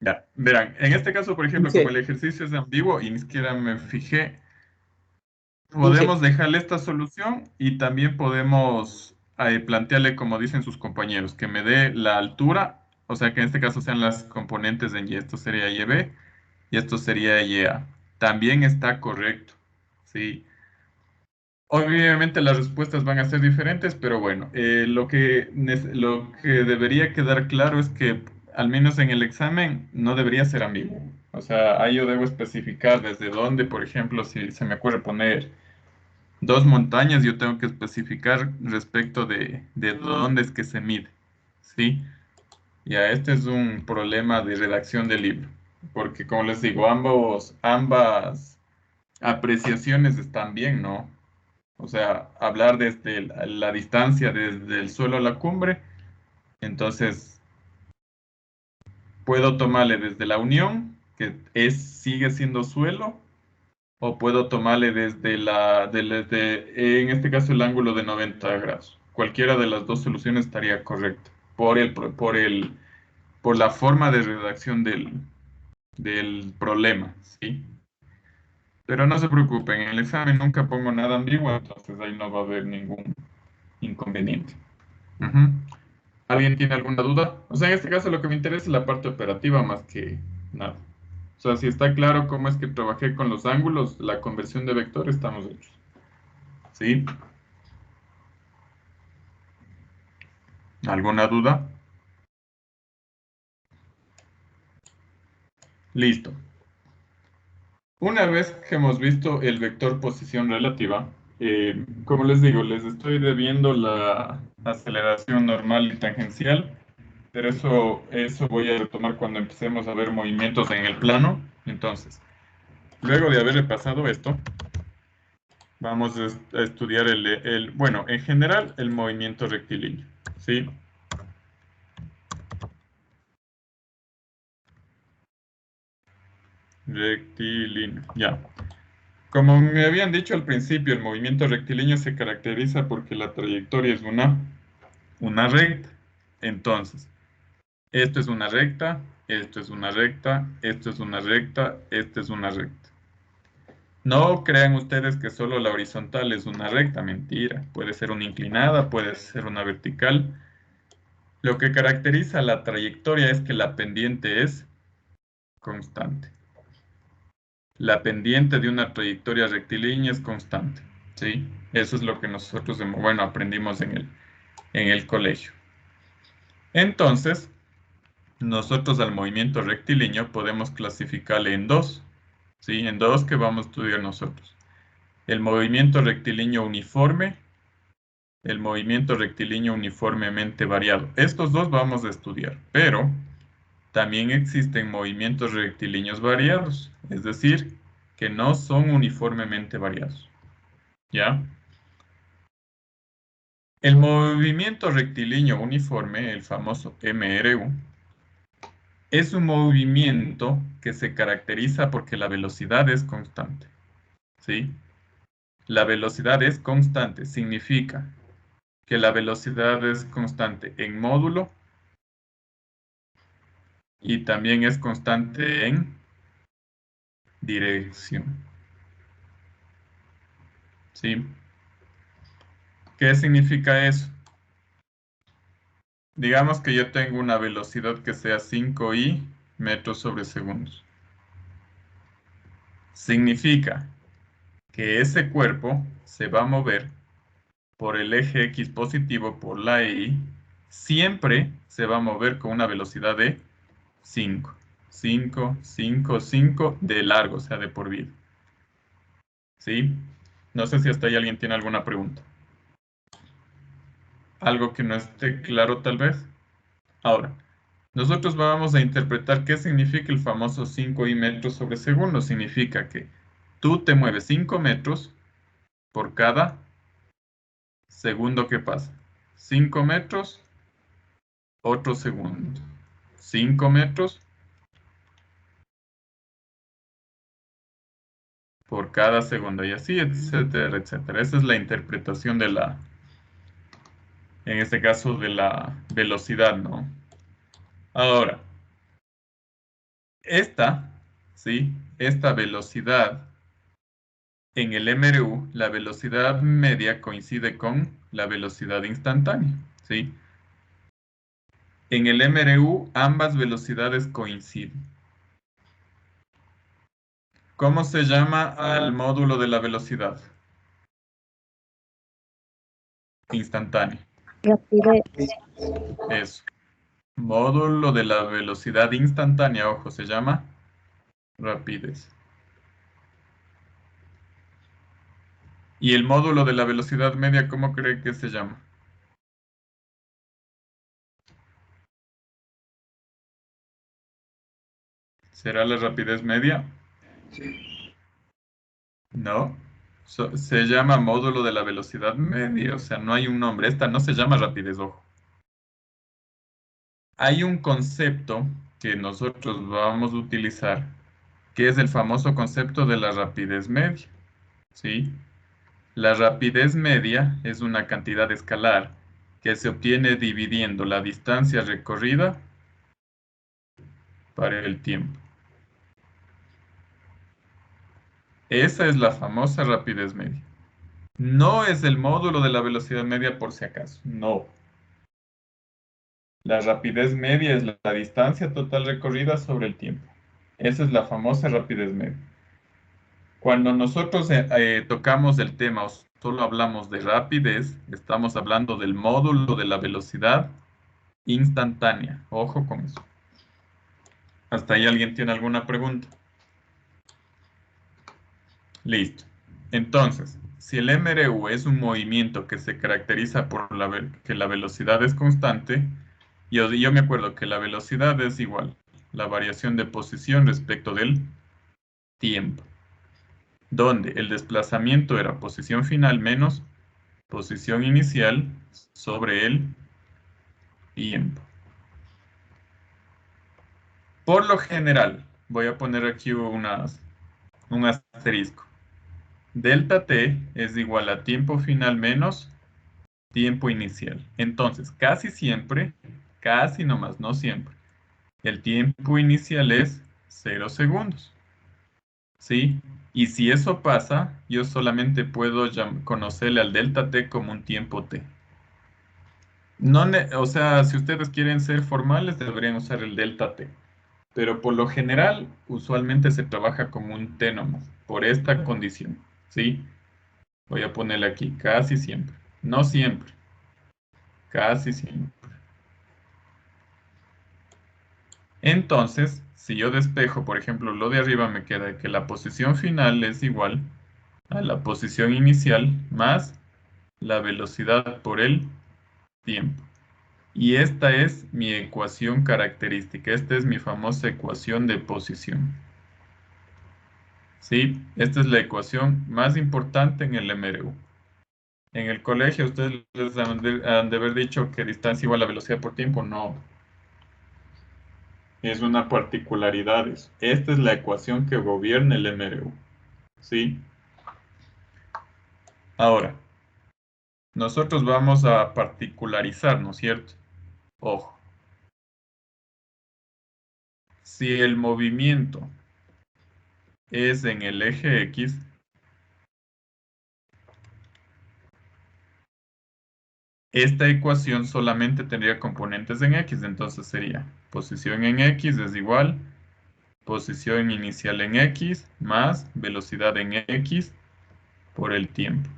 Ya, verán, en este caso, por ejemplo, como Inge, el ejercicio es ambiguo y ni siquiera me fijé, Inge, podemos dejarle esta solución y también podemos plantearle, como dicen sus compañeros, que me dé la altura, o sea que en este caso sean las componentes en Y. Esto sería YB y esto sería YA. También está correcto, ¿sí? Obviamente las respuestas van a ser diferentes, pero bueno, lo que debería quedar claro es que al menos en el examen no debería ser ambiguo. O sea, ahí yo debo especificar desde dónde, por ejemplo, si se me ocurre poner dos montañas, yo tengo que especificar respecto de dónde es que se mide, ¿sí? Ya, este es un problema de redacción del libro, porque como les digo, ambas apreciaciones están bien, ¿no? O sea, hablar desde la distancia desde el suelo a la cumbre, entonces puedo tomarle desde la unión, sigue siendo suelo, o puedo tomarle en este caso, el ángulo de 90 grados. Cualquiera de las dos soluciones estaría correcta por la forma de redacción del problema, ¿sí? Pero no se preocupen, en el examen nunca pongo nada ambiguo, entonces ahí no va a haber ningún inconveniente. Ujú. ¿Alguien tiene alguna duda? O sea, en este caso lo que me interesa es la parte operativa más que nada. O sea, si está claro cómo es que trabajé con los ángulos, la conversión de vector, estamos hechos. ¿Sí? ¿Alguna duda? Listo. Una vez que hemos visto el vector posición relativa, Como les digo, les estoy debiendo la aceleración normal y tangencial, pero eso voy a retomar cuando empecemos a ver movimientos en el plano. Entonces, luego de haber repasado esto, vamos a estudiar bueno, en general, el movimiento rectilíneo, ¿sí? Rectilíneo, ya. Como me habían dicho al principio, el movimiento rectilíneo se caracteriza porque la trayectoria es una recta. Entonces, esto es una recta, esto es una recta, esto es una recta, esto es una recta. No crean ustedes que solo la horizontal es una recta, mentira. Puede ser una inclinada, puede ser una vertical. Lo que caracteriza la trayectoria es que la pendiente es constante. La pendiente de una trayectoria rectilínea es constante, ¿sí? Eso es lo que nosotros, bueno, aprendimos en el colegio. Entonces, nosotros al movimiento rectilíneo podemos clasificarle en dos, ¿sí? En dos que vamos a estudiar nosotros. El movimiento rectilíneo uniforme, el movimiento rectilíneo uniformemente variado. Estos dos vamos a estudiar, pero también existen movimientos rectilíneos variados, es decir, que no son uniformemente variados. ¿Ya? El movimiento rectilíneo uniforme, el famoso MRU, es un movimiento que se caracteriza porque la velocidad es constante. ¿Sí? La velocidad es constante, significa que la velocidad es constante en módulo y también es constante en dirección. ¿Sí? ¿Qué significa eso? Digamos que yo tengo una velocidad que sea 5i metros sobre segundos. Significa que ese cuerpo se va a mover por el eje X positivo, por la Y, siempre se va a mover con una velocidad de 5. 5, 5, 5 de largo, o sea, de por vida. ¿Sí? No sé si hasta ahí alguien tiene alguna pregunta. ¿Algo que no esté claro tal vez? Ahora, nosotros vamos a interpretar qué significa el famoso 5i metros sobre segundo. Significa que tú te mueves 5 metros por cada segundo que pasa. 5 metros, otro segundo. 5 metros por cada segundo y así, etcétera, etcétera. Esa es la interpretación de en este caso, de la velocidad, ¿no? Ahora, ¿sí? Esta velocidad en el MRU, la velocidad media coincide con la velocidad instantánea, ¿sí? En el MRU, ambas velocidades coinciden. ¿Cómo se llama al módulo de la velocidad? Instantánea. Rapidez. Eso. Módulo de la velocidad instantánea, ojo, se llama rapidez. ¿Y el módulo de la velocidad media, cómo cree que se llama? ¿Será la rapidez media? Sí. No. Se llama módulo de la velocidad media, o sea, no hay un nombre. Esta no se llama rapidez, ojo. Hay un concepto que nosotros vamos a utilizar, que es el famoso concepto de la rapidez media, ¿sí? La rapidez media es una cantidad escalar que se obtiene dividiendo la distancia recorrida para el tiempo. Esa es la famosa rapidez media. No es el módulo de la velocidad media por si acaso, no. La rapidez media es la distancia total recorrida sobre el tiempo. Esa es la famosa rapidez media. Cuando nosotros tocamos el tema o solo hablamos de rapidez, estamos hablando del módulo de la velocidad instantánea. Ojo con eso. ¿Hasta ahí alguien tiene alguna pregunta? Listo. Entonces, si el MRU es un movimiento que se caracteriza por que la velocidad es constante, yo me acuerdo que la velocidad es igual la variación de posición respecto del tiempo, donde el desplazamiento era posición final menos posición inicial sobre el tiempo. Por lo general, voy a poner aquí un asterisco. Delta T es igual a tiempo final menos tiempo inicial. Entonces, casi siempre, casi nomás, no siempre, el tiempo inicial es 0 segundos. ¿Sí? Y si eso pasa, yo solamente puedo conocerle al delta T como un tiempo T. No, o sea, si ustedes quieren ser formales, deberían usar el delta T. Pero por lo general, usualmente se trabaja como un T nomás, por esta condición. ¿Sí? Voy a ponerle aquí, casi siempre. No siempre. Casi siempre. Entonces, si yo despejo, por ejemplo, lo de arriba me queda que la posición final es igual a la posición inicial más la velocidad por el tiempo. Y esta es mi ecuación característica. Esta es mi famosa ecuación de posición. ¿Sí? Esta es la ecuación más importante en el MRU. En el colegio ustedes les han de haber dicho que distancia igual a velocidad por tiempo. No. Es una particularidad. Esta es la ecuación que gobierna el MRU. ¿Sí? Ahora, nosotros vamos a particularizar, ¿no es cierto? Ojo. Si el movimiento es en el eje X, esta ecuación solamente tendría componentes en X, entonces sería posición en X es igual posición inicial en X más velocidad en X por el tiempo.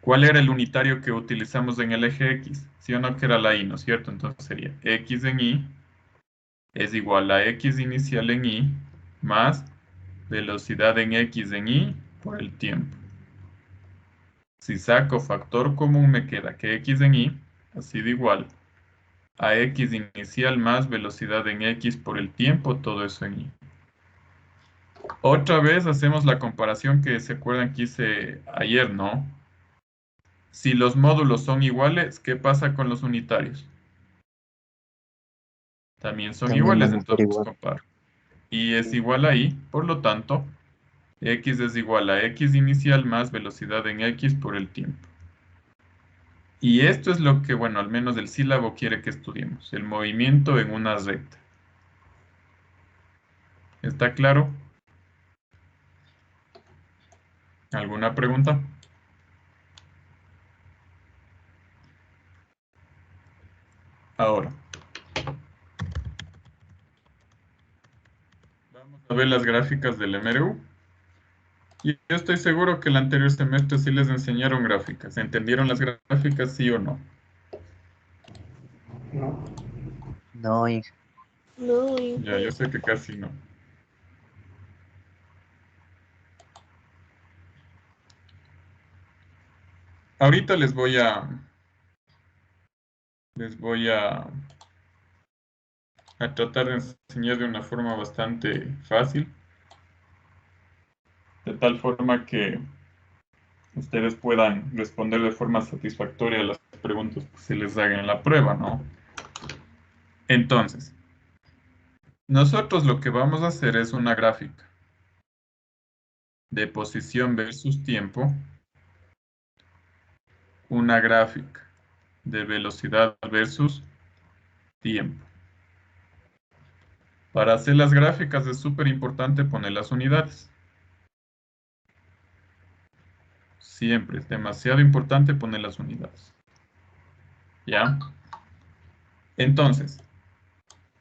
¿Cuál era el unitario que utilizamos en el eje X? ¿Sí o no que era la Y, ¿no es cierto? Entonces sería X en Y es igual a X inicial en Y más velocidad en X en Y por el tiempo. Si saco factor común me queda que X en Y ha sido igual a X inicial más velocidad en X por el tiempo, todo eso en Y. Otra vez hacemos la comparación que se acuerdan que hice ayer, ¿no? Si los módulos son iguales, ¿qué pasa con los unitarios? También son iguales, entonces comparo. Y es igual a Y, por lo tanto, X es igual a X inicial más velocidad en X por el tiempo. Y esto es lo que, bueno, al menos el sílabo quiere que estudiemos, el movimiento en una recta. ¿Está claro? ¿Alguna pregunta? Ahora, vamos a ver las gráficas del MRU. Y yo estoy seguro que el anterior semestre sí les enseñaron gráficas. ¿Entendieron las gráficas, sí o no? No. No, hija. No, Ya, yo sé que casi no. Ahorita les voy a tratar de enseñar de una forma bastante fácil, de tal forma que ustedes puedan responder de forma satisfactoria a las preguntas que se les hagan en la prueba, ¿no? Entonces, nosotros lo que vamos a hacer es una gráfica de posición versus tiempo, una gráfica de velocidad versus tiempo. Para hacer las gráficas es súper importante poner las unidades. Siempre es demasiado importante poner las unidades. ¿Ya? Entonces,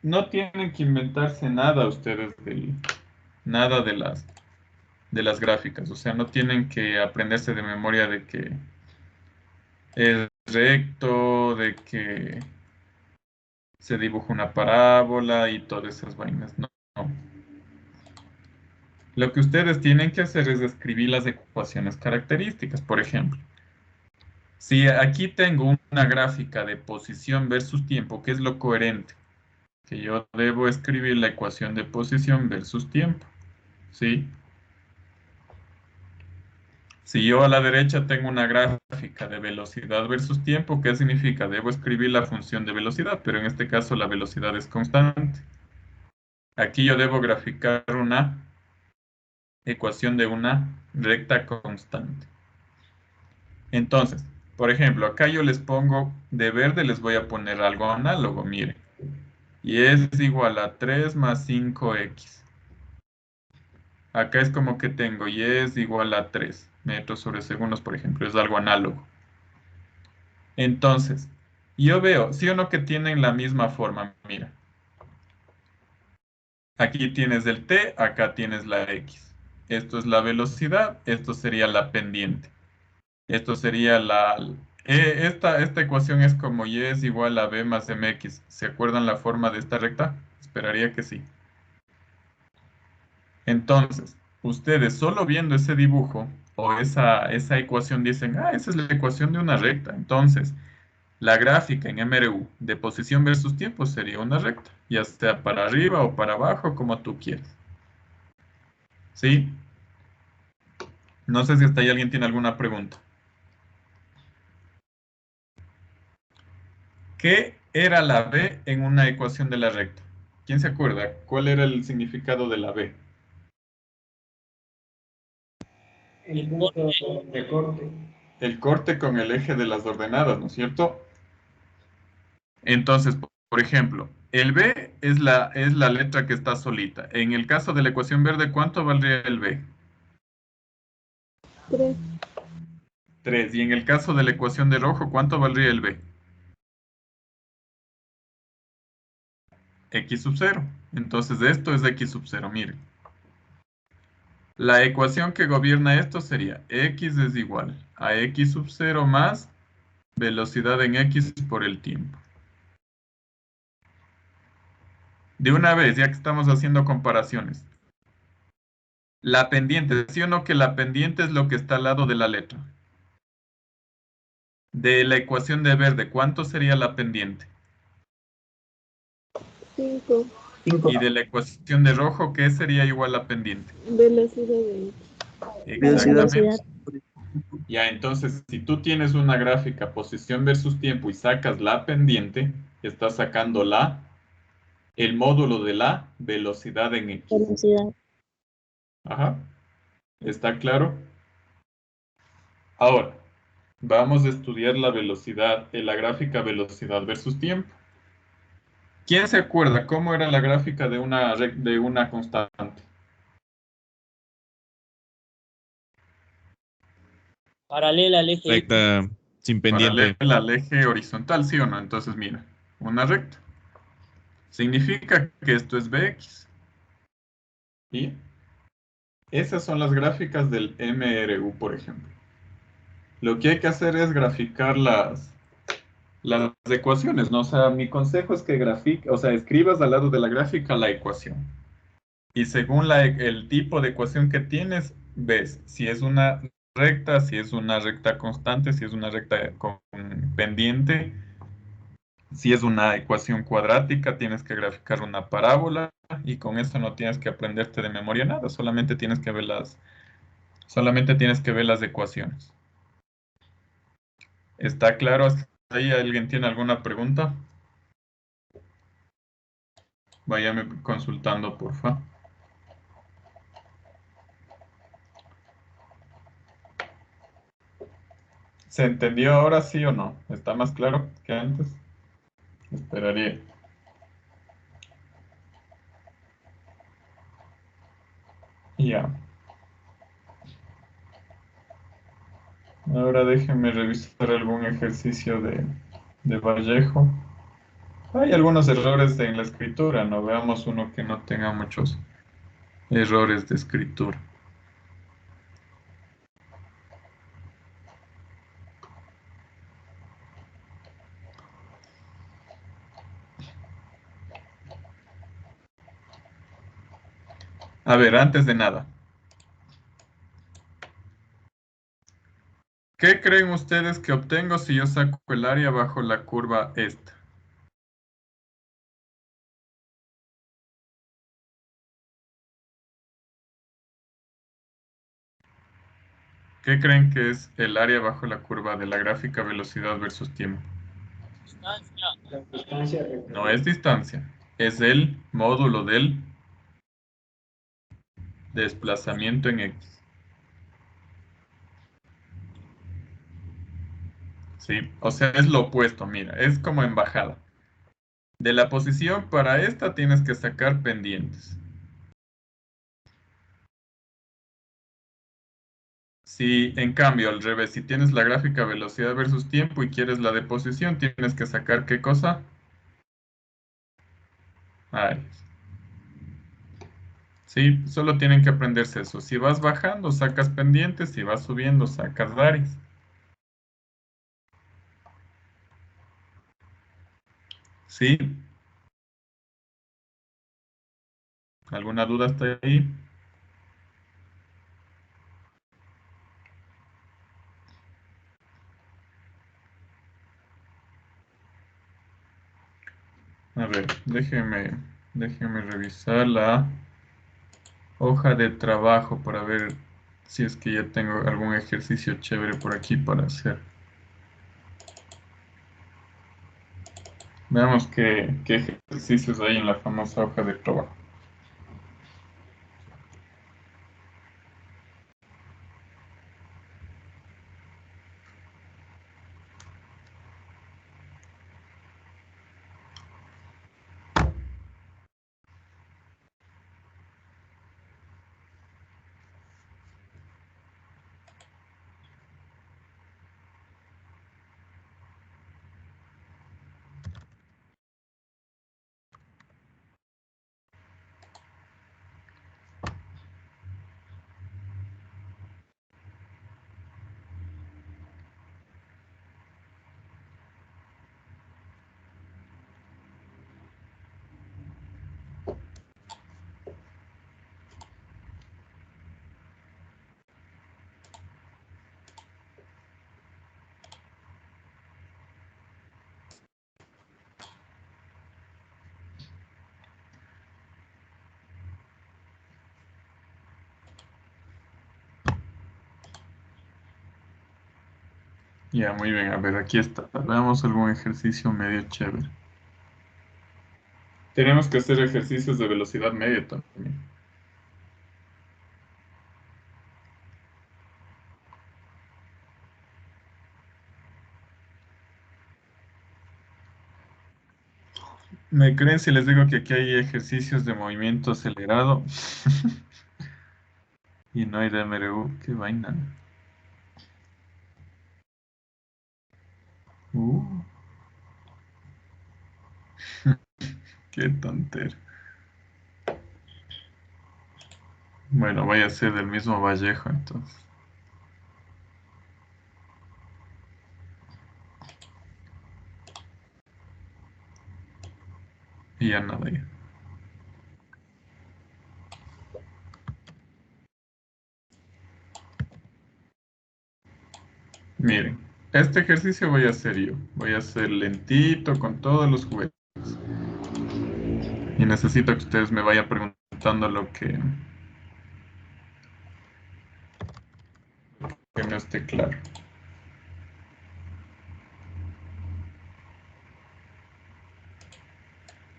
no tienen que inventarse nada ustedes nada de las gráficas. O sea, no tienen que aprenderse de memoria de que es recto, de que se dibuja una parábola y todas esas vainas. No. Lo que ustedes tienen que hacer es escribir las ecuaciones características. Por ejemplo, si aquí tengo una gráfica de posición versus tiempo, ¿qué es lo coherente? Que yo debo escribir la ecuación de posición versus tiempo, ¿sí? Si yo a la derecha tengo una gráfica de velocidad versus tiempo, ¿qué significa? Debo escribir la función de velocidad, pero en este caso la velocidad es constante. Aquí yo debo graficar una ecuación de una recta constante. Entonces, por ejemplo, acá yo les pongo, de verde les voy a poner algo análogo, miren. Y es igual a 3 más 5x. Acá es como que tengo y es igual a 3 metros sobre segundos, por ejemplo, es algo análogo. Entonces, yo veo, sí o no que tienen la misma forma, mira. Aquí tienes el t, acá tienes la x. Esto es la velocidad, esto sería la pendiente. Esto sería esta ecuación es como y es igual a b más mx. ¿Se acuerdan la forma de esta recta? Esperaría que sí. Entonces, ustedes solo viendo ese dibujo o esa ecuación dicen, ah, esa es la ecuación de una recta. Entonces, la gráfica en MRU de posición versus tiempo sería una recta, ya sea para arriba o para abajo, como tú quieras. ¿Sí? No sé si hasta ahí alguien tiene alguna pregunta. ¿Qué era la B en una ecuación de la recta? ¿Quién se acuerda? ¿Cuál era el significado de la B? El punto de corte. El corte con el eje de las ordenadas, ¿no es cierto? Entonces, por ejemplo, el B es la letra que está solita. En el caso de la ecuación verde, ¿cuánto valdría el B? 3. 3. Y en el caso de la ecuación de rojo, ¿cuánto valdría el B? X sub 0. Entonces esto es X sub 0, miren. La ecuación que gobierna esto sería X es igual a X sub 0 más velocidad en X por el tiempo. De una vez, ya que estamos haciendo comparaciones. La pendiente, ¿sí o no que la pendiente es lo que está al lado de la letra? De la ecuación de verde, ¿cuánto sería la pendiente? 5. Y de la ecuación de rojo, ¿qué sería igual a pendiente? Velocidad de Exactamente. Ya, entonces, si tú tienes una gráfica posición versus tiempo y sacas la pendiente, estás sacando el módulo de la velocidad en X. Velocidad. Ajá. ¿Está claro? Ahora, vamos a estudiar la velocidad, la gráfica velocidad versus tiempo. ¿Quién se acuerda cómo era la gráfica de una constante? Paralela al eje X. Recta sin pendiente. Paralela al eje horizontal, ¿sí o no? Entonces, mira, una recta. Significa que esto es Bx. ¿Y? Esas son las gráficas del MRU, por ejemplo. Lo que hay que hacer es graficar las ecuaciones, ¿no? O sea, mi consejo es que escribas al lado de la gráfica la ecuación. Y según el tipo de ecuación que tienes, ves si es una recta, si es una recta constante, si es una recta con pendiente, si es una ecuación cuadrática, tienes que graficar una parábola y con eso no tienes que aprenderte de memoria nada, solamente tienes que ver las ecuaciones. ¿Está claro hasta ahí? ¿Alguien tiene alguna pregunta? Váyame consultando, porfa. ¿Se entendió ahora sí o no? ¿Está más claro que antes? Esperaría. Ya. Ahora déjenme revisar algún ejercicio de Vallejo. Hay algunos errores en la escritura, no veamos uno que no tenga muchos errores de escritura. A ver, antes de nada, ¿Qué creen ustedes que obtengo si yo saco el área bajo la curva esta? ¿Qué creen que es el área bajo la curva de la gráfica velocidad versus tiempo? La distancia No es distancia, es el módulo del desplazamiento en X. ¿Sí? O sea, es lo opuesto, mira, es como en bajada. De la posición para esta tienes que sacar pendientes. Si, en cambio, al revés, si tienes la gráfica velocidad versus tiempo y quieres la de posición, tienes que sacar ¿qué cosa? Áreas. Sí, solo tienen que aprenderse eso. Si vas bajando, sacas pendientes, si vas subiendo, sacas áreas. ¿Sí? ¿Alguna duda hasta ahí? A ver, déjeme revisar la hoja de trabajo para ver si es que ya tengo algún ejercicio chévere por aquí para hacer. Veamos qué ejercicios hay en la famosa hoja de trabajo. Ya, muy bien. A ver, aquí está. Veamos algún ejercicio medio chévere. Tenemos que hacer ejercicios de velocidad media también. ¿Me creen si les digo que aquí hay ejercicios de movimiento acelerado? Y no hay de MRU. Qué vaina. Uh, qué tontera. Bueno, voy a ser del mismo Vallejo entonces. Y ya nada ya. Miren, este ejercicio voy a hacer yo. Voy a hacer lentito con todos los juguetes. Y necesito que ustedes me vayan preguntando lo que no esté claro.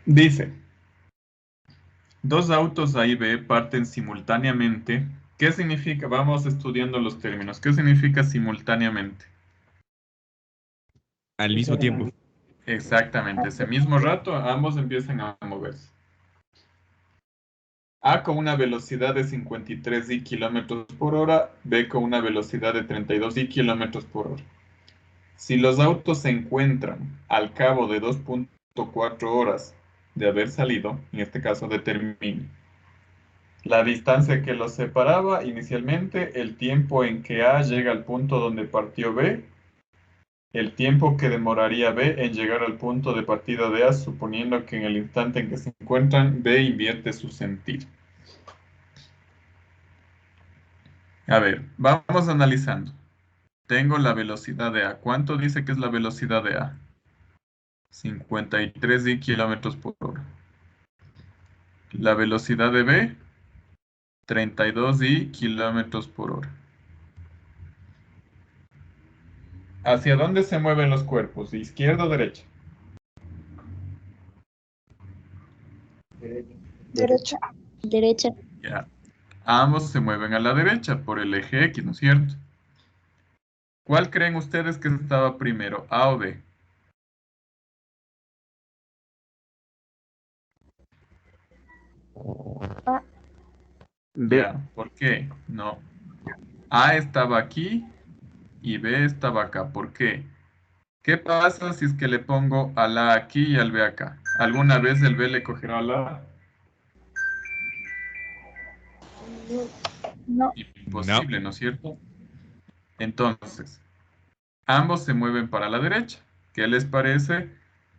Dice, dos autos A y B parten simultáneamente. ¿Qué significa? Vamos estudiando los términos. ¿Qué significa simultáneamente? Al mismo tiempo. Exactamente, ese mismo rato ambos empiezan a moverse. A con una velocidad de 53 kilómetros por hora, B con una velocidad de 32 kilómetros por hora. Si los autos se encuentran al cabo de 2.4 horas de haber salido, en este caso determine la distancia que los separaba inicialmente, el tiempo en que A llega al punto donde partió B, el tiempo que demoraría B en llegar al punto de partida de A, suponiendo que en el instante en que se encuentran, B invierte su sentido. A ver, vamos analizando. tengo la velocidad de A. ¿Cuánto dice que es la velocidad de A? 53 kilómetros por hora. La velocidad de B, 32 kilómetros por hora. ¿Hacia dónde se mueven los cuerpos? ¿De izquierda o derecha? Derecha. Derecha. Ya. Ambos se mueven a la derecha por el eje X, ¿no es cierto? ¿Cuál creen ustedes que estaba primero, A o B? B. Ya, ¿por qué? No. A estaba aquí y B estaba acá. ¿Por qué? ¿Qué pasa si es que le pongo al A aquí y al B acá? ¿Alguna vez el B le cogerá al A? No. Imposible, ¿no es cierto? Entonces, ambos se mueven para la derecha. ¿Qué les parece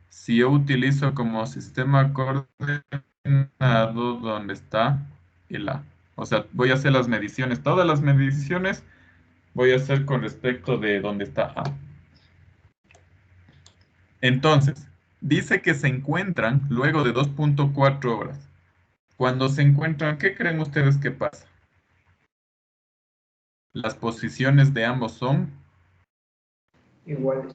si yo utilizo como sistema coordenado donde está el A? O sea, voy a hacer las mediciones, todas las mediciones voy a hacer con respecto de donde está A. Entonces, dice que se encuentran luego de 2.4 horas. Cuando se encuentran, ¿qué creen ustedes que pasa? Las posiciones de ambos son Iguales.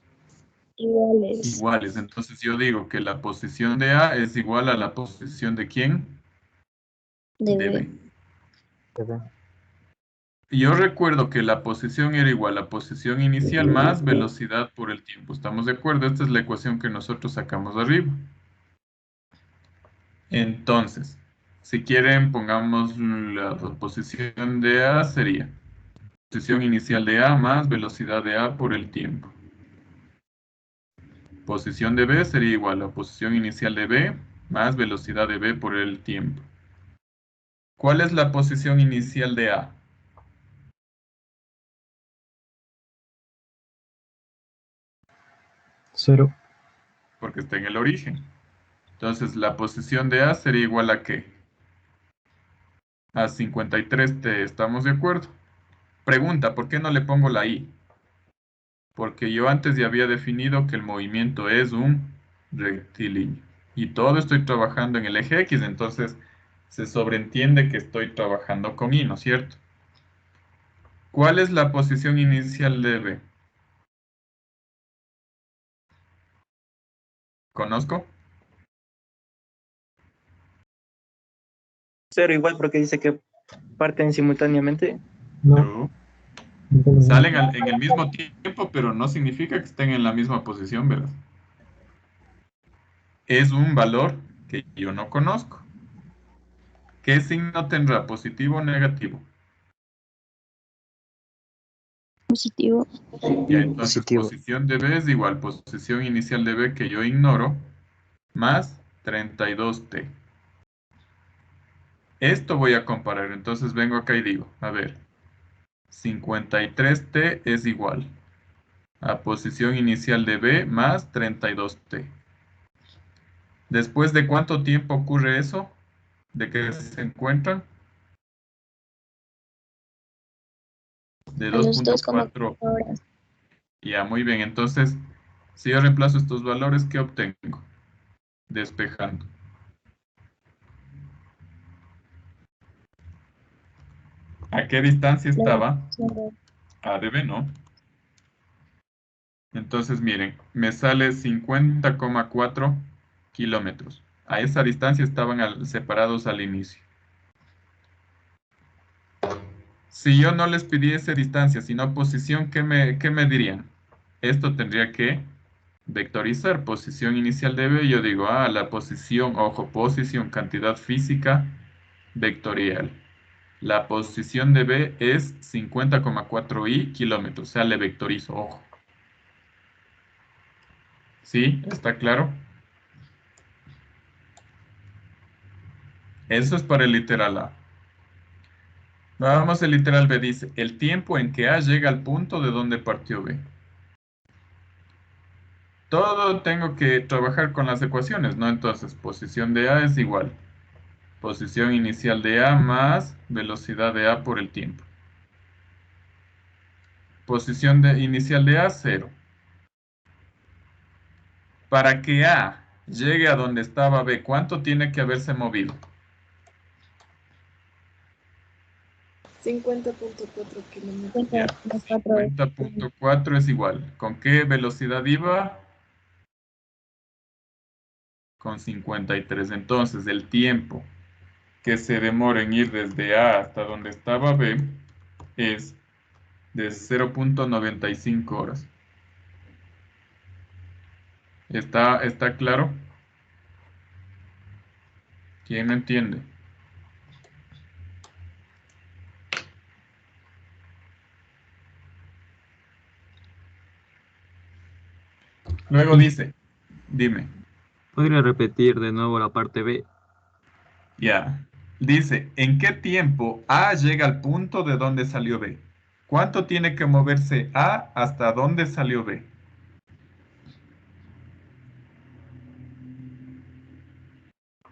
Iguales. iguales. Entonces yo digo que la posición de A es igual a la posición de ¿quién? De De B. B. Yo recuerdo que la posición era igual a posición inicial más velocidad por el tiempo. ¿Estamos de acuerdo? Esta es la ecuación que nosotros sacamos de arriba. Entonces, si quieren, pongamos la posición de A sería posición inicial de A más velocidad de A por el tiempo. Posición de B sería igual a posición inicial de B más velocidad de B por el tiempo. ¿Cuál es la posición inicial de A? Cero. Porque está en el origen. Entonces, la posición de A sería igual a ¿qué? A 53, ¿estamos de acuerdo? Pregunta, ¿por qué no le pongo la I? Porque yo antes ya había definido que el movimiento es un rectilíneo. Y todo estoy trabajando en el eje X, entonces se sobreentiende que estoy trabajando con I, ¿no es cierto? ¿Cuál es la posición inicial de B? ¿Conozco? Cero igual porque dice que parten simultáneamente. No. Salen en el mismo tiempo, pero no significa que estén en la misma posición, ¿verdad? Es un valor que yo no conozco. ¿Qué signo tendrá? ¿Positivo o negativo? Positivo. Ya, entonces Positivo. posición de B es igual posición inicial de B que yo ignoro, más 32t. Esto voy a comparar, entonces vengo acá y digo, a ver, 53t es igual a posición inicial de B más 32t. ¿Después de cuánto tiempo ocurre eso? ¿De que se encuentran? De A los 2.4 horas. Ya, muy bien. Entonces, si yo reemplazo estos valores, ¿qué obtengo? Despejando. ¿A qué distancia estaba? A de B, ¿no? Entonces, miren, me sale 50,4 kilómetros. A esa distancia estaban separados al inicio. Si yo no les pidiese distancia, sino posición, ¿qué me dirían? Esto tendría que vectorizar posición inicial de B. Yo digo, la posición, ojo, posición, cantidad física vectorial. La posición de B es 50,4 kilómetros, o sea, le vectorizo, ojo. ¿Sí? ¿Está claro? Eso es para el literal A. Vamos, el literal B dice, el tiempo en que A llega al punto de donde partió B. Todo tengo que trabajar con las ecuaciones, ¿no? Entonces, posición de A es igual. Posición inicial de A más velocidad de A por el tiempo. Posición inicial de A, 0. Para que A llegue a donde estaba B, ¿cuánto tiene que haberse movido? 50.4 kilómetros. Ya, 50.4 es igual. ¿Con qué velocidad iba? Con 53. Entonces, el tiempo que se demora en ir desde A hasta donde estaba B es de 0.95 horas. ¿Está claro? ¿Quién no entiende? Luego dice, dime. ¿Podría repetir de nuevo la parte B? Ya. Dice, ¿en qué tiempo A llega al punto de donde salió B? ¿Cuánto tiene que moverse A hasta donde salió B?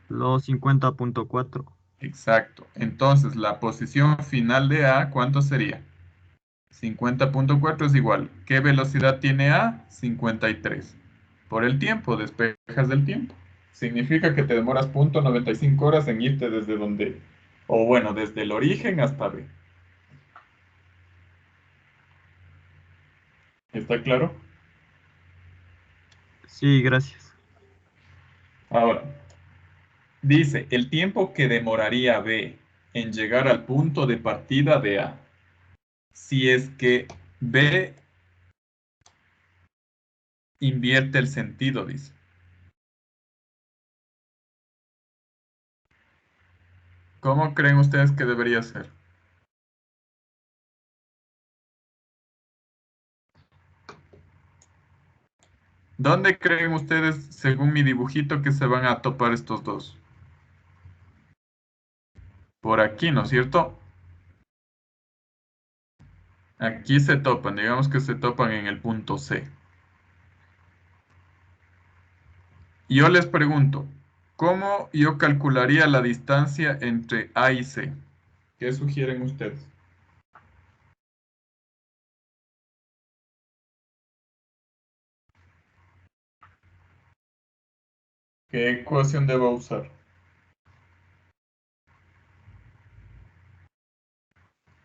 Los 50.4. Exacto. Entonces, la posición final de A, ¿cuánto sería? 50.4 es igual. ¿Qué velocidad tiene A? 53. Por el tiempo, despejas del tiempo. Significa que te demoras 0.95 horas en irte desde donde, o bueno, desde el origen hasta B. ¿Está claro? Sí, gracias. Ahora, dice, el tiempo que demoraría B en llegar al punto de partida de A. Si es que B invierte el sentido, dice. ¿Cómo creen ustedes que debería ser? ¿Dónde creen ustedes, según mi dibujito, que se van a topar estos dos? Por aquí, ¿no es cierto? Aquí se topan, digamos que se topan en el punto C. Y yo les pregunto, ¿cómo yo calcularía la distancia entre A y C? ¿Qué sugieren ustedes? ¿Qué ecuación debo usar?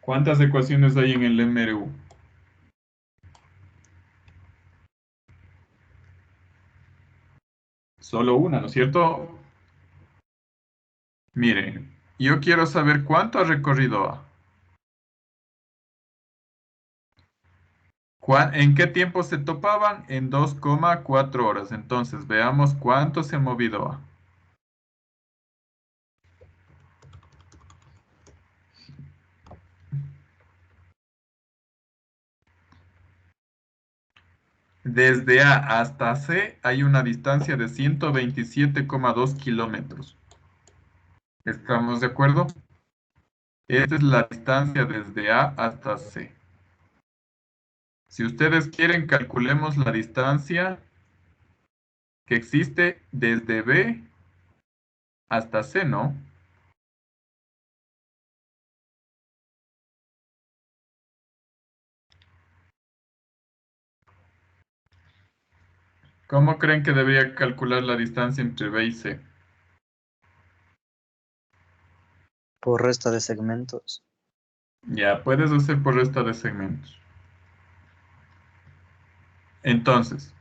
¿Cuántas ecuaciones hay en el MRU? Solo una, ¿no es cierto? Miren, yo quiero saber cuánto ha recorrido A. ¿En qué tiempo se topaban? En 2,4 horas. Entonces, veamos cuánto se ha movido A. Desde A hasta C hay una distancia de 127,2 kilómetros. ¿Estamos de acuerdo? Esta es la distancia desde A hasta C. Si ustedes quieren, calculemos la distancia que existe desde B hasta C, ¿no? ¿Cómo creen que debería calcular la distancia entre B y C? Por resta de segmentos. Ya, puedes hacer por resta de segmentos. Entonces,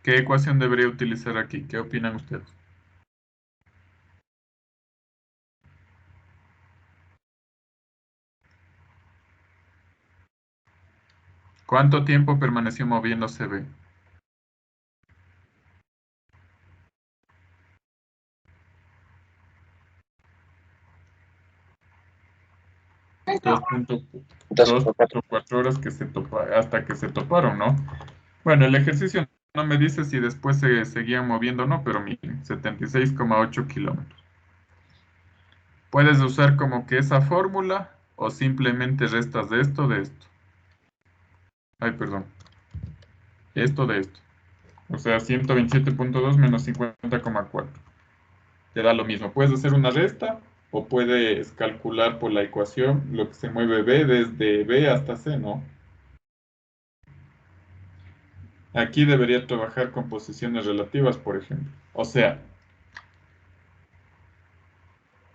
¿qué ecuación debería utilizar aquí? ¿Qué opinan ustedes? ¿Cuánto tiempo permaneció moviéndose B? Dos punto 2.4 horas que hasta que se toparon, ¿no? Bueno, el ejercicio no me dice si después se seguían moviendo o no, pero miren, 76,8 kilómetros. Puedes usar como que esa fórmula o simplemente restas de esto, de esto. Ay, perdón. Esto de esto. O sea, 127.2 menos 50,4. Te da lo mismo. Puedes hacer una resta o puedes calcular por la ecuación lo que se mueve B desde B hasta C, ¿no? Aquí debería trabajar con posiciones relativas, por ejemplo. O sea,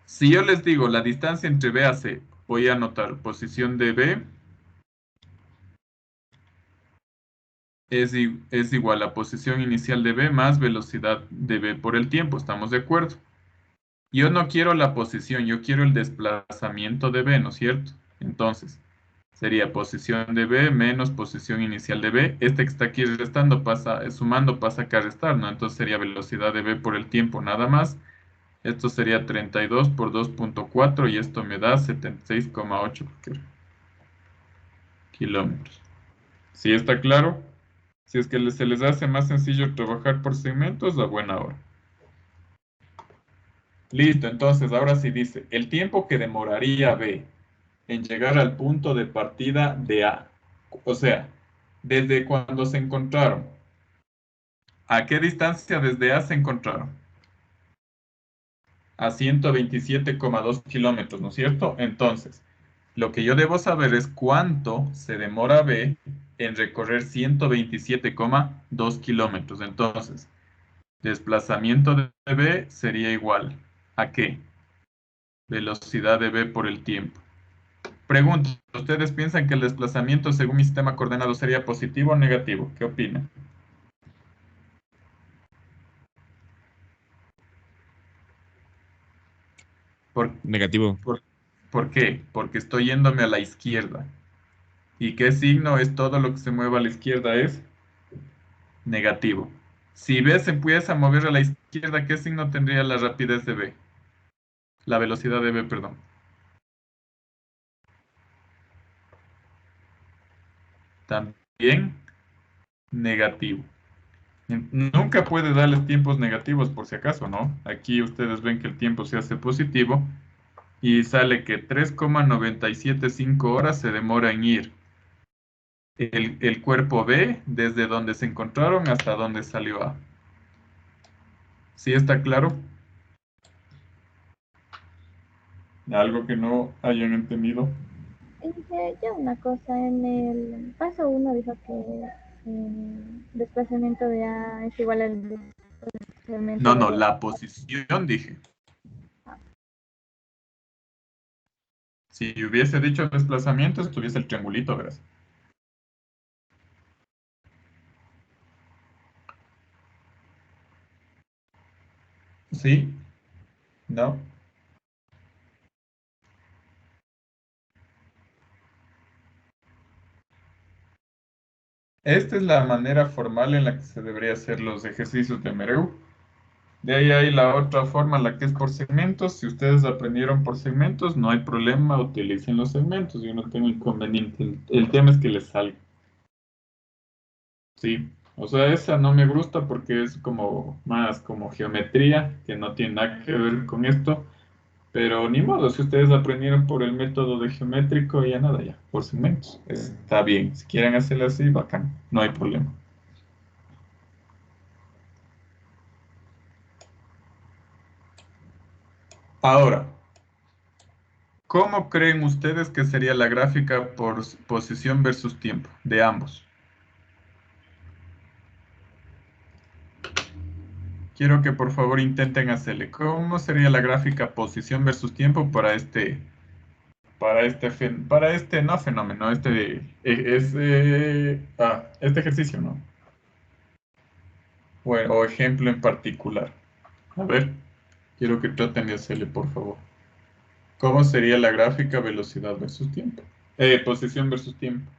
si yo les digo la distancia entre B a C, voy a anotar posición de B es igual a posición inicial de B más velocidad de B por el tiempo. ¿Estamos de acuerdo? Yo no quiero la posición, yo quiero el desplazamiento de B, ¿no es cierto? Entonces, sería posición de B menos posición inicial de B. Este que está aquí restando pasa, sumando pasa acá a restar, ¿no? Entonces sería velocidad de B por el tiempo, nada más. Esto sería 32 por 2.4 y esto me da 76,8 kilómetros. ¿Sí está claro? Si es que se les hace más sencillo trabajar por segmentos, a buena hora. Listo, entonces ahora sí dice, el tiempo que demoraría B en llegar al punto de partida de A. O sea, desde cuando se encontraron. ¿A qué distancia desde A se encontraron? A 127,2 kilómetros, ¿no es cierto? Entonces, lo que yo debo saber es cuánto se demora B en recorrer 127,2 kilómetros. Entonces, desplazamiento de B sería igual ¿a qué? Velocidad de B por el tiempo. Pregunto, ¿ustedes piensan que el desplazamiento según mi sistema coordenado sería positivo o negativo? ¿Qué opinan? Negativo. ¿Por qué? Porque estoy yéndome a la izquierda. ¿Y qué signo es todo lo que se mueva a la izquierda? Es negativo. Si B se empieza a mover a la izquierda, ¿qué signo tendría la rapidez de B? La velocidad de B, perdón. También negativo. Nunca puede darles tiempos negativos por si acaso, ¿no? Aquí ustedes ven que el tiempo se hace positivo y sale que 3,975 horas se demora en ir el cuerpo B desde donde se encontraron hasta donde salió A. ¿Sí está claro? ¿Algo que no hayan entendido? Dije yo una cosa, en el paso uno dijo que el desplazamiento de A es igual al desplazamiento de No, B. la posición dije. Si hubiese dicho desplazamiento, estuviese el triangulito, verás. ¿Sí? ¿No? Esta es la manera formal en la que se debería hacer los ejercicios de Mereu. De ahí hay la otra forma, la que es por segmentos. Si ustedes aprendieron por segmentos, no hay problema, utilicen los segmentos. Yo no tengo inconveniente. El tema es que les salga. Sí. O sea, esa no me gusta porque es como más como geometría, que no tiene nada que ver con esto. Pero ni modo, si ustedes aprendieron por el método de geométrico, ya nada, ya, por segmentos. Está bien. Si quieren hacerlo así, bacán. No hay problema. Ahora, ¿cómo creen ustedes que sería la gráfica por posición versus tiempo de ambos? Quiero que por favor intenten hacerle. ¿Cómo sería la gráfica posición versus tiempo para este no fenómeno, este ejercicio, ¿no? Bueno, o ejemplo en particular. A ver, quiero que traten de hacerle, por favor. ¿Cómo sería la gráfica velocidad versus tiempo? Posición versus tiempo.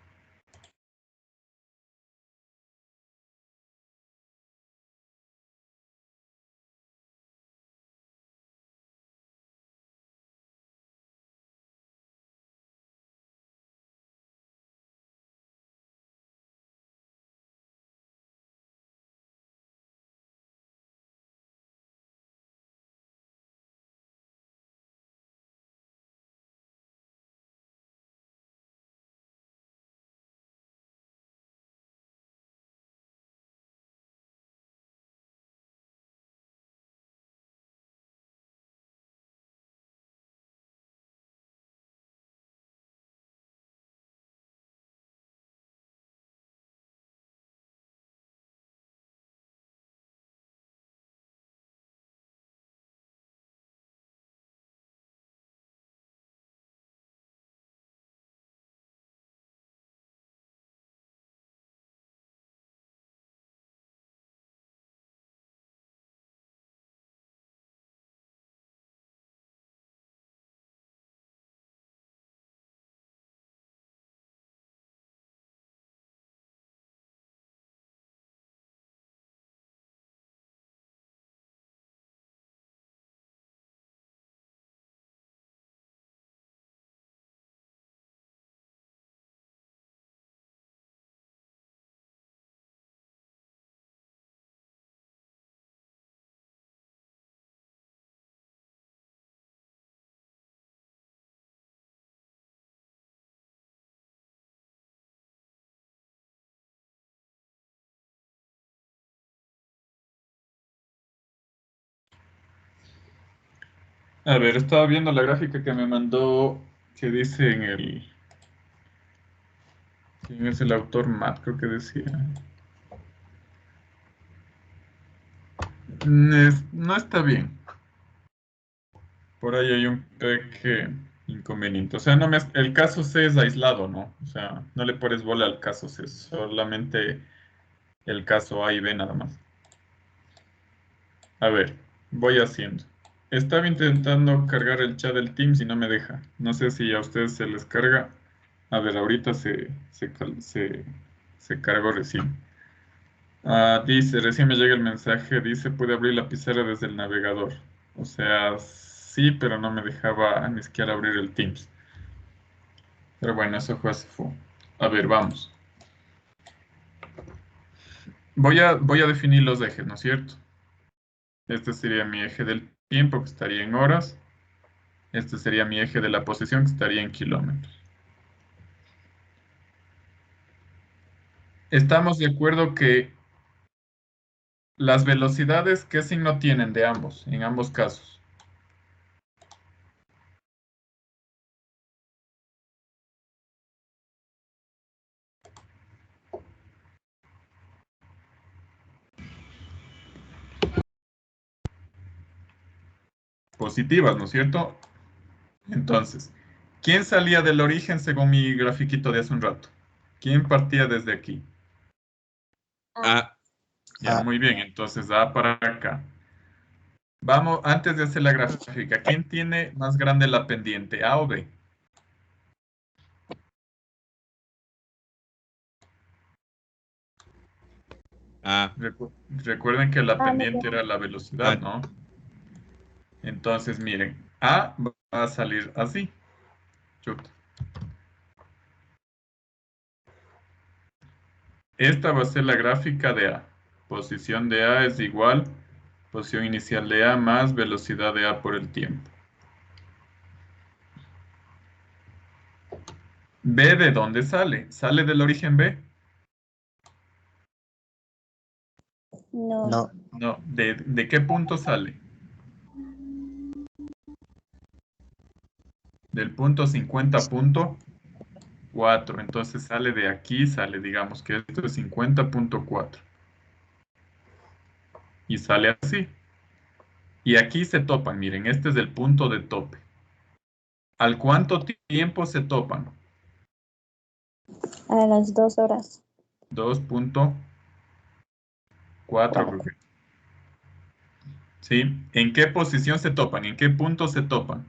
A ver, estaba viendo la gráfica que me mandó, que dice ¿quién es el autor? Matt, creo que decía. No está bien. Por ahí hay un pequeño inconveniente. O sea, el caso C es aislado, ¿no? O sea, no le pones bola al caso C, solamente el caso A y B nada más. A ver, voy haciendo. Estaba intentando cargar el chat del Teams y no me deja. No sé si a ustedes se les carga. A ver, ahorita se cargó recién. Dice, recién me llega el mensaje, dice, puede abrir la pizarra desde el navegador. O sea, sí, pero no me dejaba ni siquiera abrir el Teams. Pero bueno, eso fue así. A ver, vamos. Voy a definir los ejes, ¿no es cierto? Este sería mi eje del tiempo, que estaría en horas. Este sería mi eje de la posición, que estaría en kilómetros. Estamos de acuerdo que las velocidades, ¿qué signo tienen de ambos, en ambos casos? Positivas, ¿no es cierto? Entonces, ¿quién salía del origen según mi grafiquito de hace un rato? ¿Quién partía desde aquí? A. Ya, muy bien, entonces A para acá. Vamos, antes de hacer la gráfica, ¿quién tiene más grande la pendiente, A o B? A. Recuerden que la pendiente era la velocidad, ¿no? Entonces, miren, A va a salir así. Chuta. Esta va a ser la gráfica de A. Posición de A es igual, posición inicial de A más velocidad de A por el tiempo. ¿B de dónde sale? ¿Sale del origen B? No. No, ¿de qué punto sale? Del punto 50.4. Entonces sale de aquí, digamos que esto es 50.4. Y sale así. Y aquí se topan, miren, este es el punto de tope. ¿Al cuánto tiempo se topan? A las 2 horas. 2.4, creo que. ¿Sí? ¿En qué posición se topan? ¿En qué punto se topan?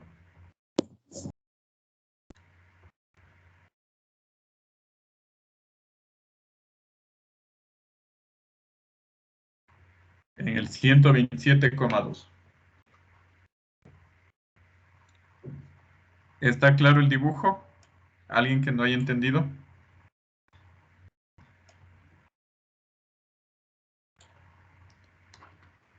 En el 127,2. ¿Está claro el dibujo? ¿Alguien que no haya entendido?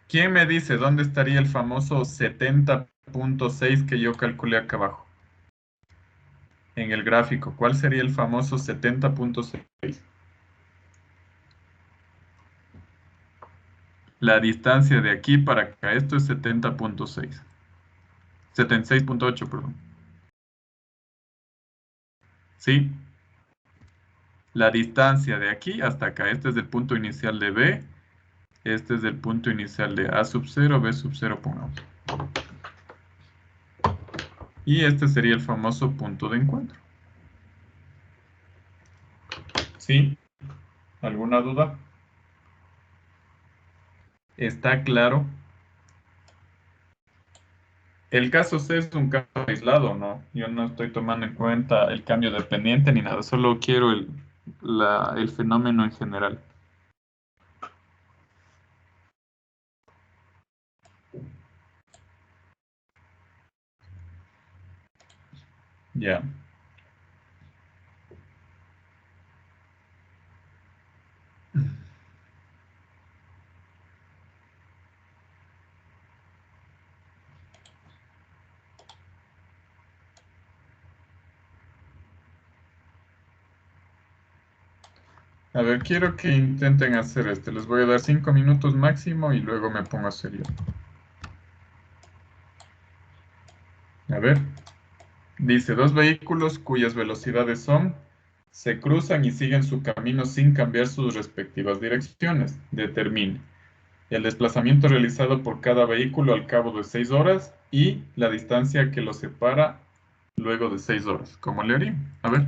¿Quién me dice dónde estaría el famoso 70.6 que yo calculé acá abajo? En el gráfico, ¿cuál sería el famoso 70.6? La distancia de aquí para acá, esto es 70.6. 76.8, perdón. ¿Sí? La distancia de aquí hasta acá, este es el punto inicial de B, este es el punto inicial de A sub 0, B sub 0, pongamos. Y este sería el famoso punto de encuentro. ¿Sí? ¿Alguna duda? ¿Está claro? El caso C es un caso aislado, ¿no? Yo no estoy tomando en cuenta el cambio de pendiente ni nada, solo quiero el fenómeno en general. Ya. A ver, quiero que intenten hacer esto. Les voy a dar 5 minutos máximo y luego me pongo a hacer yo. A ver, dice, dos vehículos cuyas velocidades son, se cruzan y siguen su camino sin cambiar sus respectivas direcciones. Determine el desplazamiento realizado por cada vehículo al cabo de 6 horas y la distancia que los separa luego de 6 horas. ¿Cómo le haría? A ver.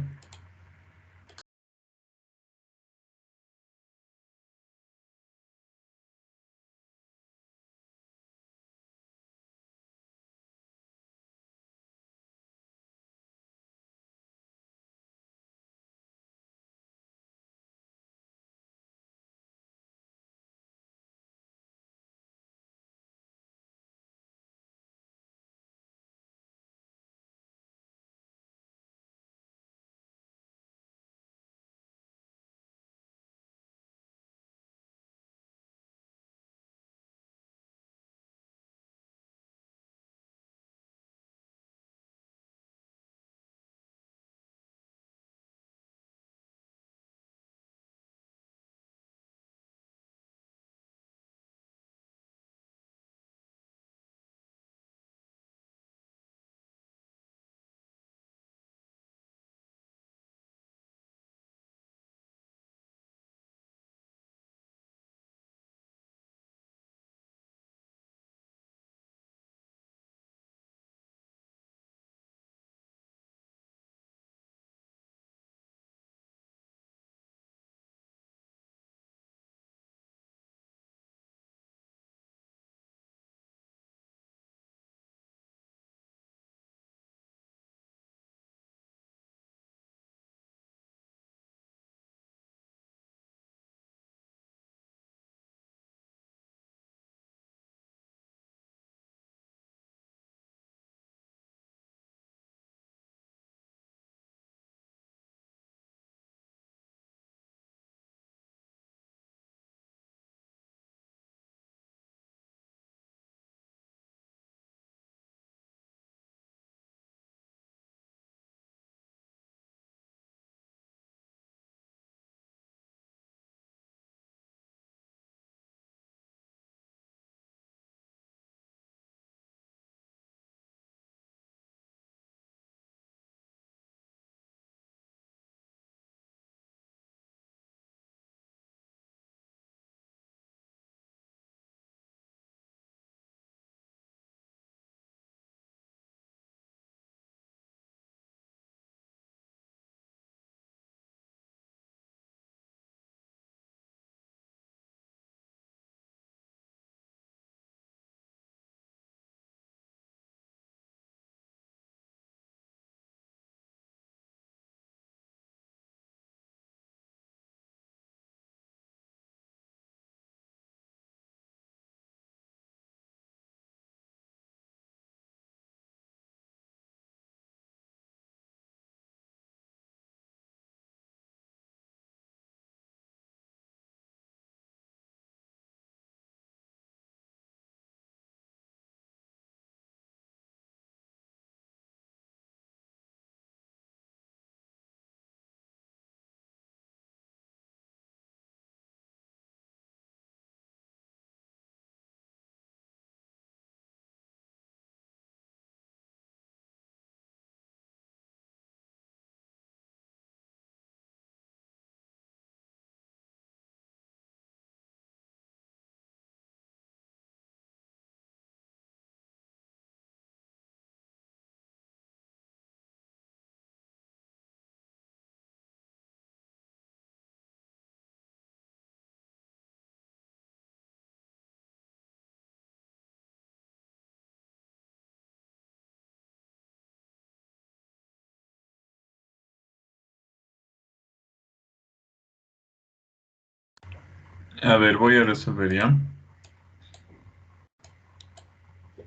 A ver, voy a resolver ya.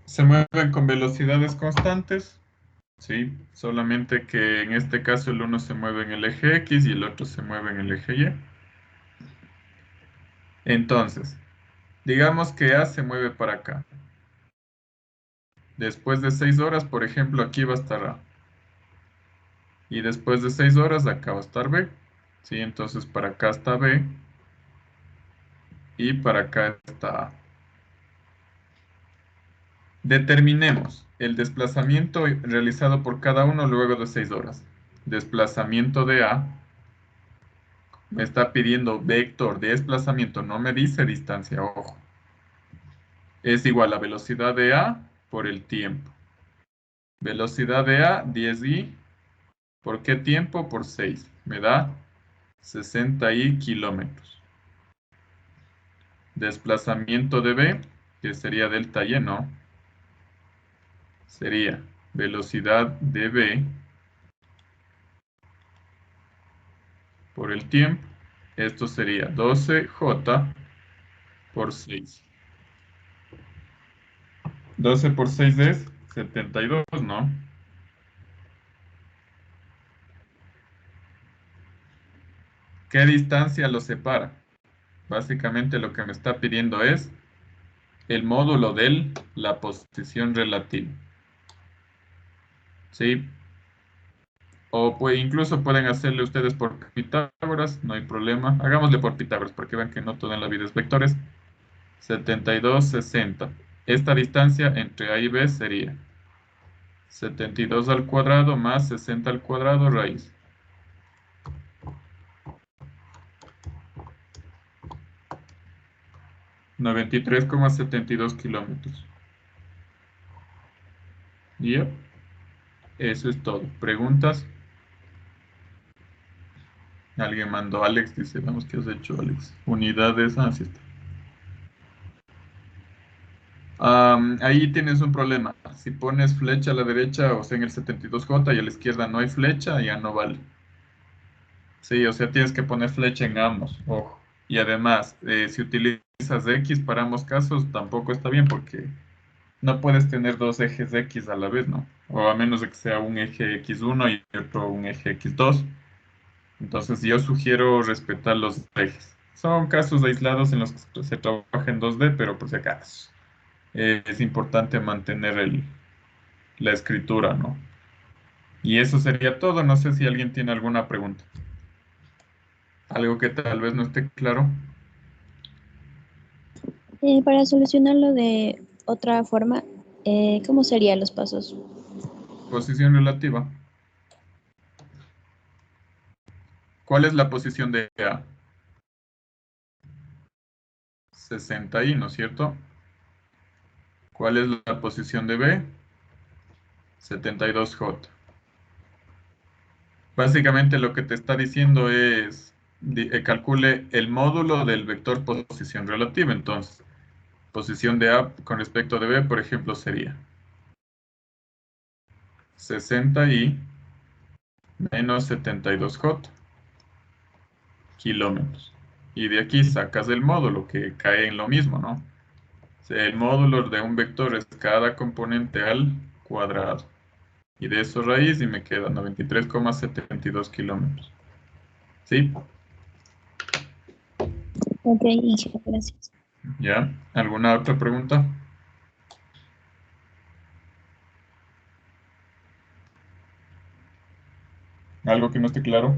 Se mueven con velocidades constantes, ¿sí? Solamente que en este caso el uno se mueve en el eje X y el otro se mueve en el eje Y. Entonces, digamos que A se mueve para acá. Después de 6 horas, por ejemplo, aquí va a estar A. Y después de 6 horas, acá va a estar B. ¿Sí? Entonces, para acá está B. Y para acá está A. Determinemos el desplazamiento realizado por cada uno luego de 6 horas. Desplazamiento de A. Me está pidiendo vector de desplazamiento, no me dice distancia, ojo. Es igual a velocidad de A por el tiempo. Velocidad de A, 10i. ¿Por qué tiempo? Por 6. Me da 60i kilómetros. Desplazamiento de B, que sería delta y, ¿no? Sería velocidad de B por el tiempo. Esto sería 12j por 6. 12 por 6 es 72, ¿no? ¿Qué distancia lo separa? Básicamente lo que me está pidiendo es el módulo de la posición relativa. ¿Sí? O incluso pueden hacerle ustedes por Pitágoras, no hay problema. Hagámosle por Pitágoras para que vean que no todo en la vida es vectores. 72, 60. Esta distancia entre A y B sería 72 al cuadrado más 60 al cuadrado raíz. $93,72 kilómetros. Y eso es todo. ¿Preguntas? Alguien mandó Alex, dice, vamos, ¿qué has hecho, Alex? Unidades, así está. Ahí tienes un problema. Si pones flecha a la derecha, o sea, en el 72J y a la izquierda no hay flecha, ya no vale. Sí, o sea, tienes que poner flecha en ambos, ojo. Y además, si utilizas X para ambos casos, tampoco está bien porque no puedes tener dos ejes X a la vez, ¿no? O a menos de que sea un eje X1 y otro un eje X2. Entonces yo sugiero respetar los ejes. Son casos aislados en los que se trabaja en 2D, pero por si acaso. Es importante mantener la escritura, ¿no? Y eso sería todo. No sé si alguien tiene alguna pregunta. Algo que tal vez no esté claro. Para solucionarlo de otra forma, ¿cómo serían los pasos? Posición relativa. ¿Cuál es la posición de A? 60i, ¿no es cierto? ¿Cuál es la posición de B? 72j. Básicamente lo que te está diciendo es calcule el módulo del vector posición relativa. Entonces, posición de A con respecto de B, por ejemplo, sería 60i menos 72j kilómetros. Y de aquí sacas el módulo, que cae en lo mismo, ¿no? O sea, el módulo de un vector es cada componente al cuadrado. Y de eso raíz y me queda 93,72 kilómetros. ¿Sí? Ok, Inge, gracias. ¿Ya? ¿Alguna otra pregunta? ¿Algo que no esté claro?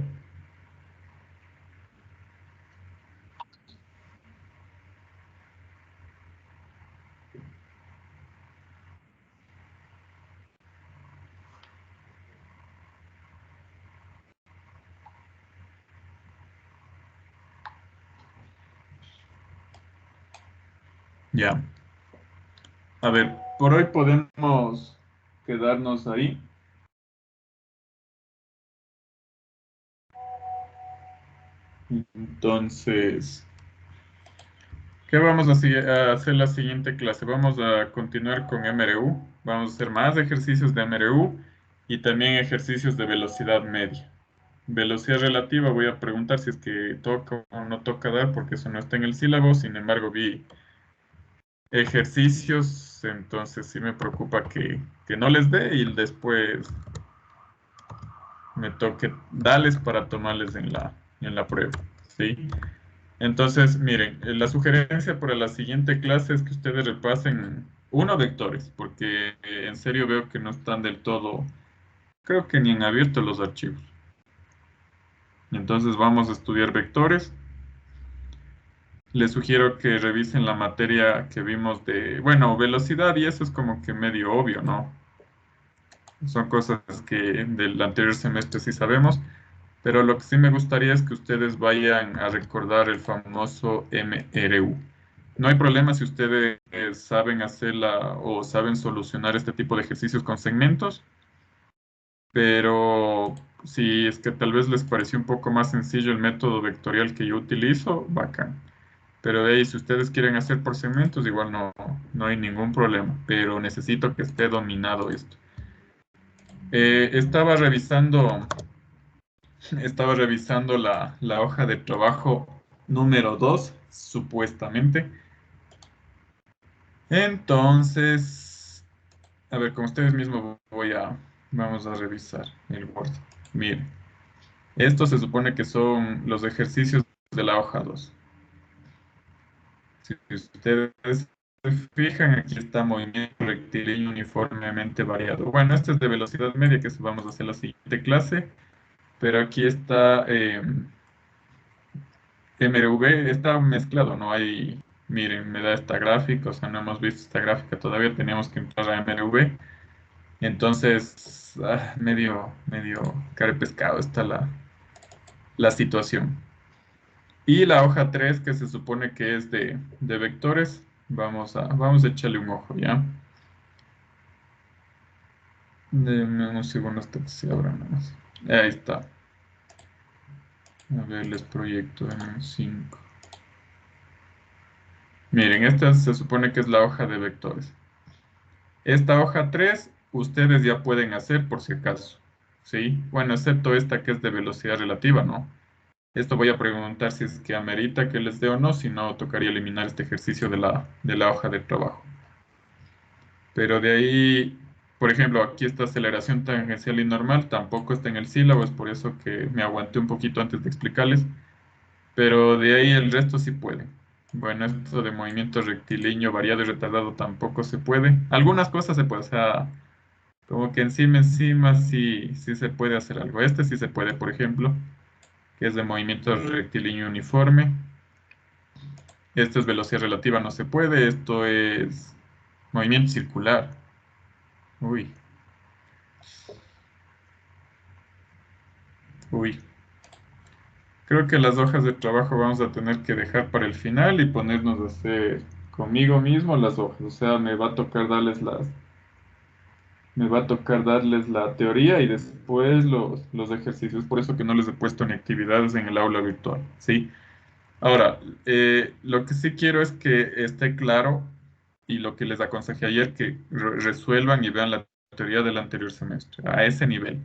Ya. A ver, por hoy podemos quedarnos ahí. Entonces, ¿qué vamos a hacer la siguiente clase? Vamos a continuar con MRU. Vamos a hacer más ejercicios de MRU y también ejercicios de velocidad media. Velocidad relativa voy a preguntar si es que toca o no toca dar porque eso no está en el sílabo. Sin embargo, vi ejercicios, entonces sí me preocupa que no les dé y después me toque darles para tomarles en la prueba, ¿sí? Entonces, miren, la sugerencia para la siguiente clase es que ustedes repasen vectores, porque en serio veo que no están del todo, creo que ni en abierto los archivos. Entonces vamos a estudiar vectores. les sugiero que revisen la materia que vimos de, bueno, velocidad, y eso es como que medio obvio, ¿no? Son cosas que del anterior semestre sí sabemos, pero lo que sí me gustaría es que ustedes vayan a recordar el famoso MRU. No hay problema si ustedes saben hacerla o saben solucionar este tipo de ejercicios con segmentos, pero si es que tal vez les pareció un poco más sencillo el método vectorial que yo utilizo, bacán. Pero de ahí, si ustedes quieren hacer por segmentos, igual no hay ningún problema, pero necesito que esté dominado esto. Estaba revisando la hoja de trabajo número 2, supuestamente. Entonces, a ver, con ustedes mismos vamos a revisar el Word. Miren, esto se supone que son los ejercicios de la hoja 2. Si ustedes se fijan, aquí está movimiento rectilíneo uniformemente variado. Bueno, este es de velocidad media, que eso vamos a hacer la siguiente clase. Pero aquí está MRV, está mezclado, no hay, miren, me da esta gráfica, o sea, no hemos visto esta gráfica todavía, teníamos que entrar a MRV. Entonces, medio cara de pescado está la situación. Y la hoja 3, que se supone que es de vectores, vamos a echarle un ojo, ¿ya? Denme un segundo hasta que se abra nada más. Ahí está. A ver, les proyecto en 5. Miren, esta se supone que es la hoja de vectores. Esta hoja 3, ustedes ya pueden hacer por si acaso, ¿sí? Bueno, excepto esta que es de velocidad relativa, ¿no? Esto voy a preguntar si es que amerita que les dé o no, si no, tocaría eliminar este ejercicio de la hoja de trabajo. Pero de ahí, por ejemplo, aquí esta aceleración tangencial y normal tampoco está en el sílabo, es por eso que me aguanté un poquito antes de explicarles. Pero de ahí el resto sí puede. Bueno, esto de movimiento rectilíneo, variado y retardado tampoco se puede. Algunas cosas se puede, o sea, como que encima sí se puede hacer algo. Este sí se puede, por ejemplo, que es de movimiento rectilíneo uniforme. Esto es velocidad relativa, no se puede. Esto es movimiento circular. Uy. Uy. Creo que las hojas de trabajo vamos a tener que dejar para el final y ponernos a hacer conmigo mismo las hojas. O sea, me va a tocar darles la teoría y después los ejercicios. Por eso que no les he puesto ni actividades en el aula virtual, ¿sí? Ahora, lo que sí quiero es que esté claro, y lo que les aconsejé ayer, que resuelvan y vean la teoría del anterior semestre, a ese nivel.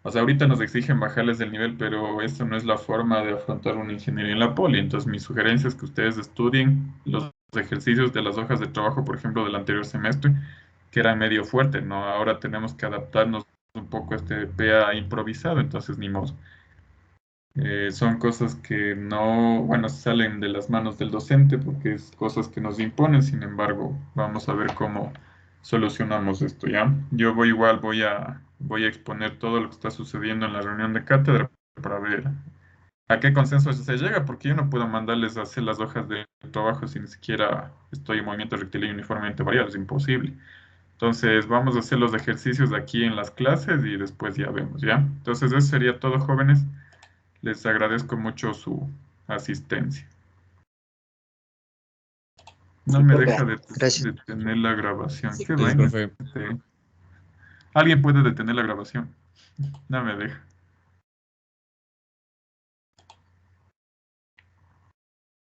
O sea, ahorita nos exigen bajarles el nivel, pero eso no es la forma de afrontar una ingeniería en la poli. Entonces, mi sugerencia es que ustedes estudien los ejercicios de las hojas de trabajo, por ejemplo, del anterior semestre, que era medio fuerte, ¿no? Ahora tenemos que adaptarnos un poco a este PA improvisado, entonces ni modo. Son cosas que no, bueno, salen de las manos del docente porque es cosas que nos imponen, sin embargo, vamos a ver cómo solucionamos esto, ¿ya? Yo voy a exponer todo lo que está sucediendo en la reunión de cátedra para ver a qué consenso se llega, porque yo no puedo mandarles a hacer las hojas de trabajo si ni siquiera estoy en movimiento rectilíneo uniformemente variado, es imposible. Entonces, vamos a hacer los ejercicios aquí en las clases y después ya vemos, ¿ya? Entonces, eso sería todo, jóvenes. Les agradezco mucho su asistencia. No Sí, me profe. deja Gracias. detener la grabación. Sí, Qué pues, vaina. profe. ¿Alguien puede detener la grabación? No me deja.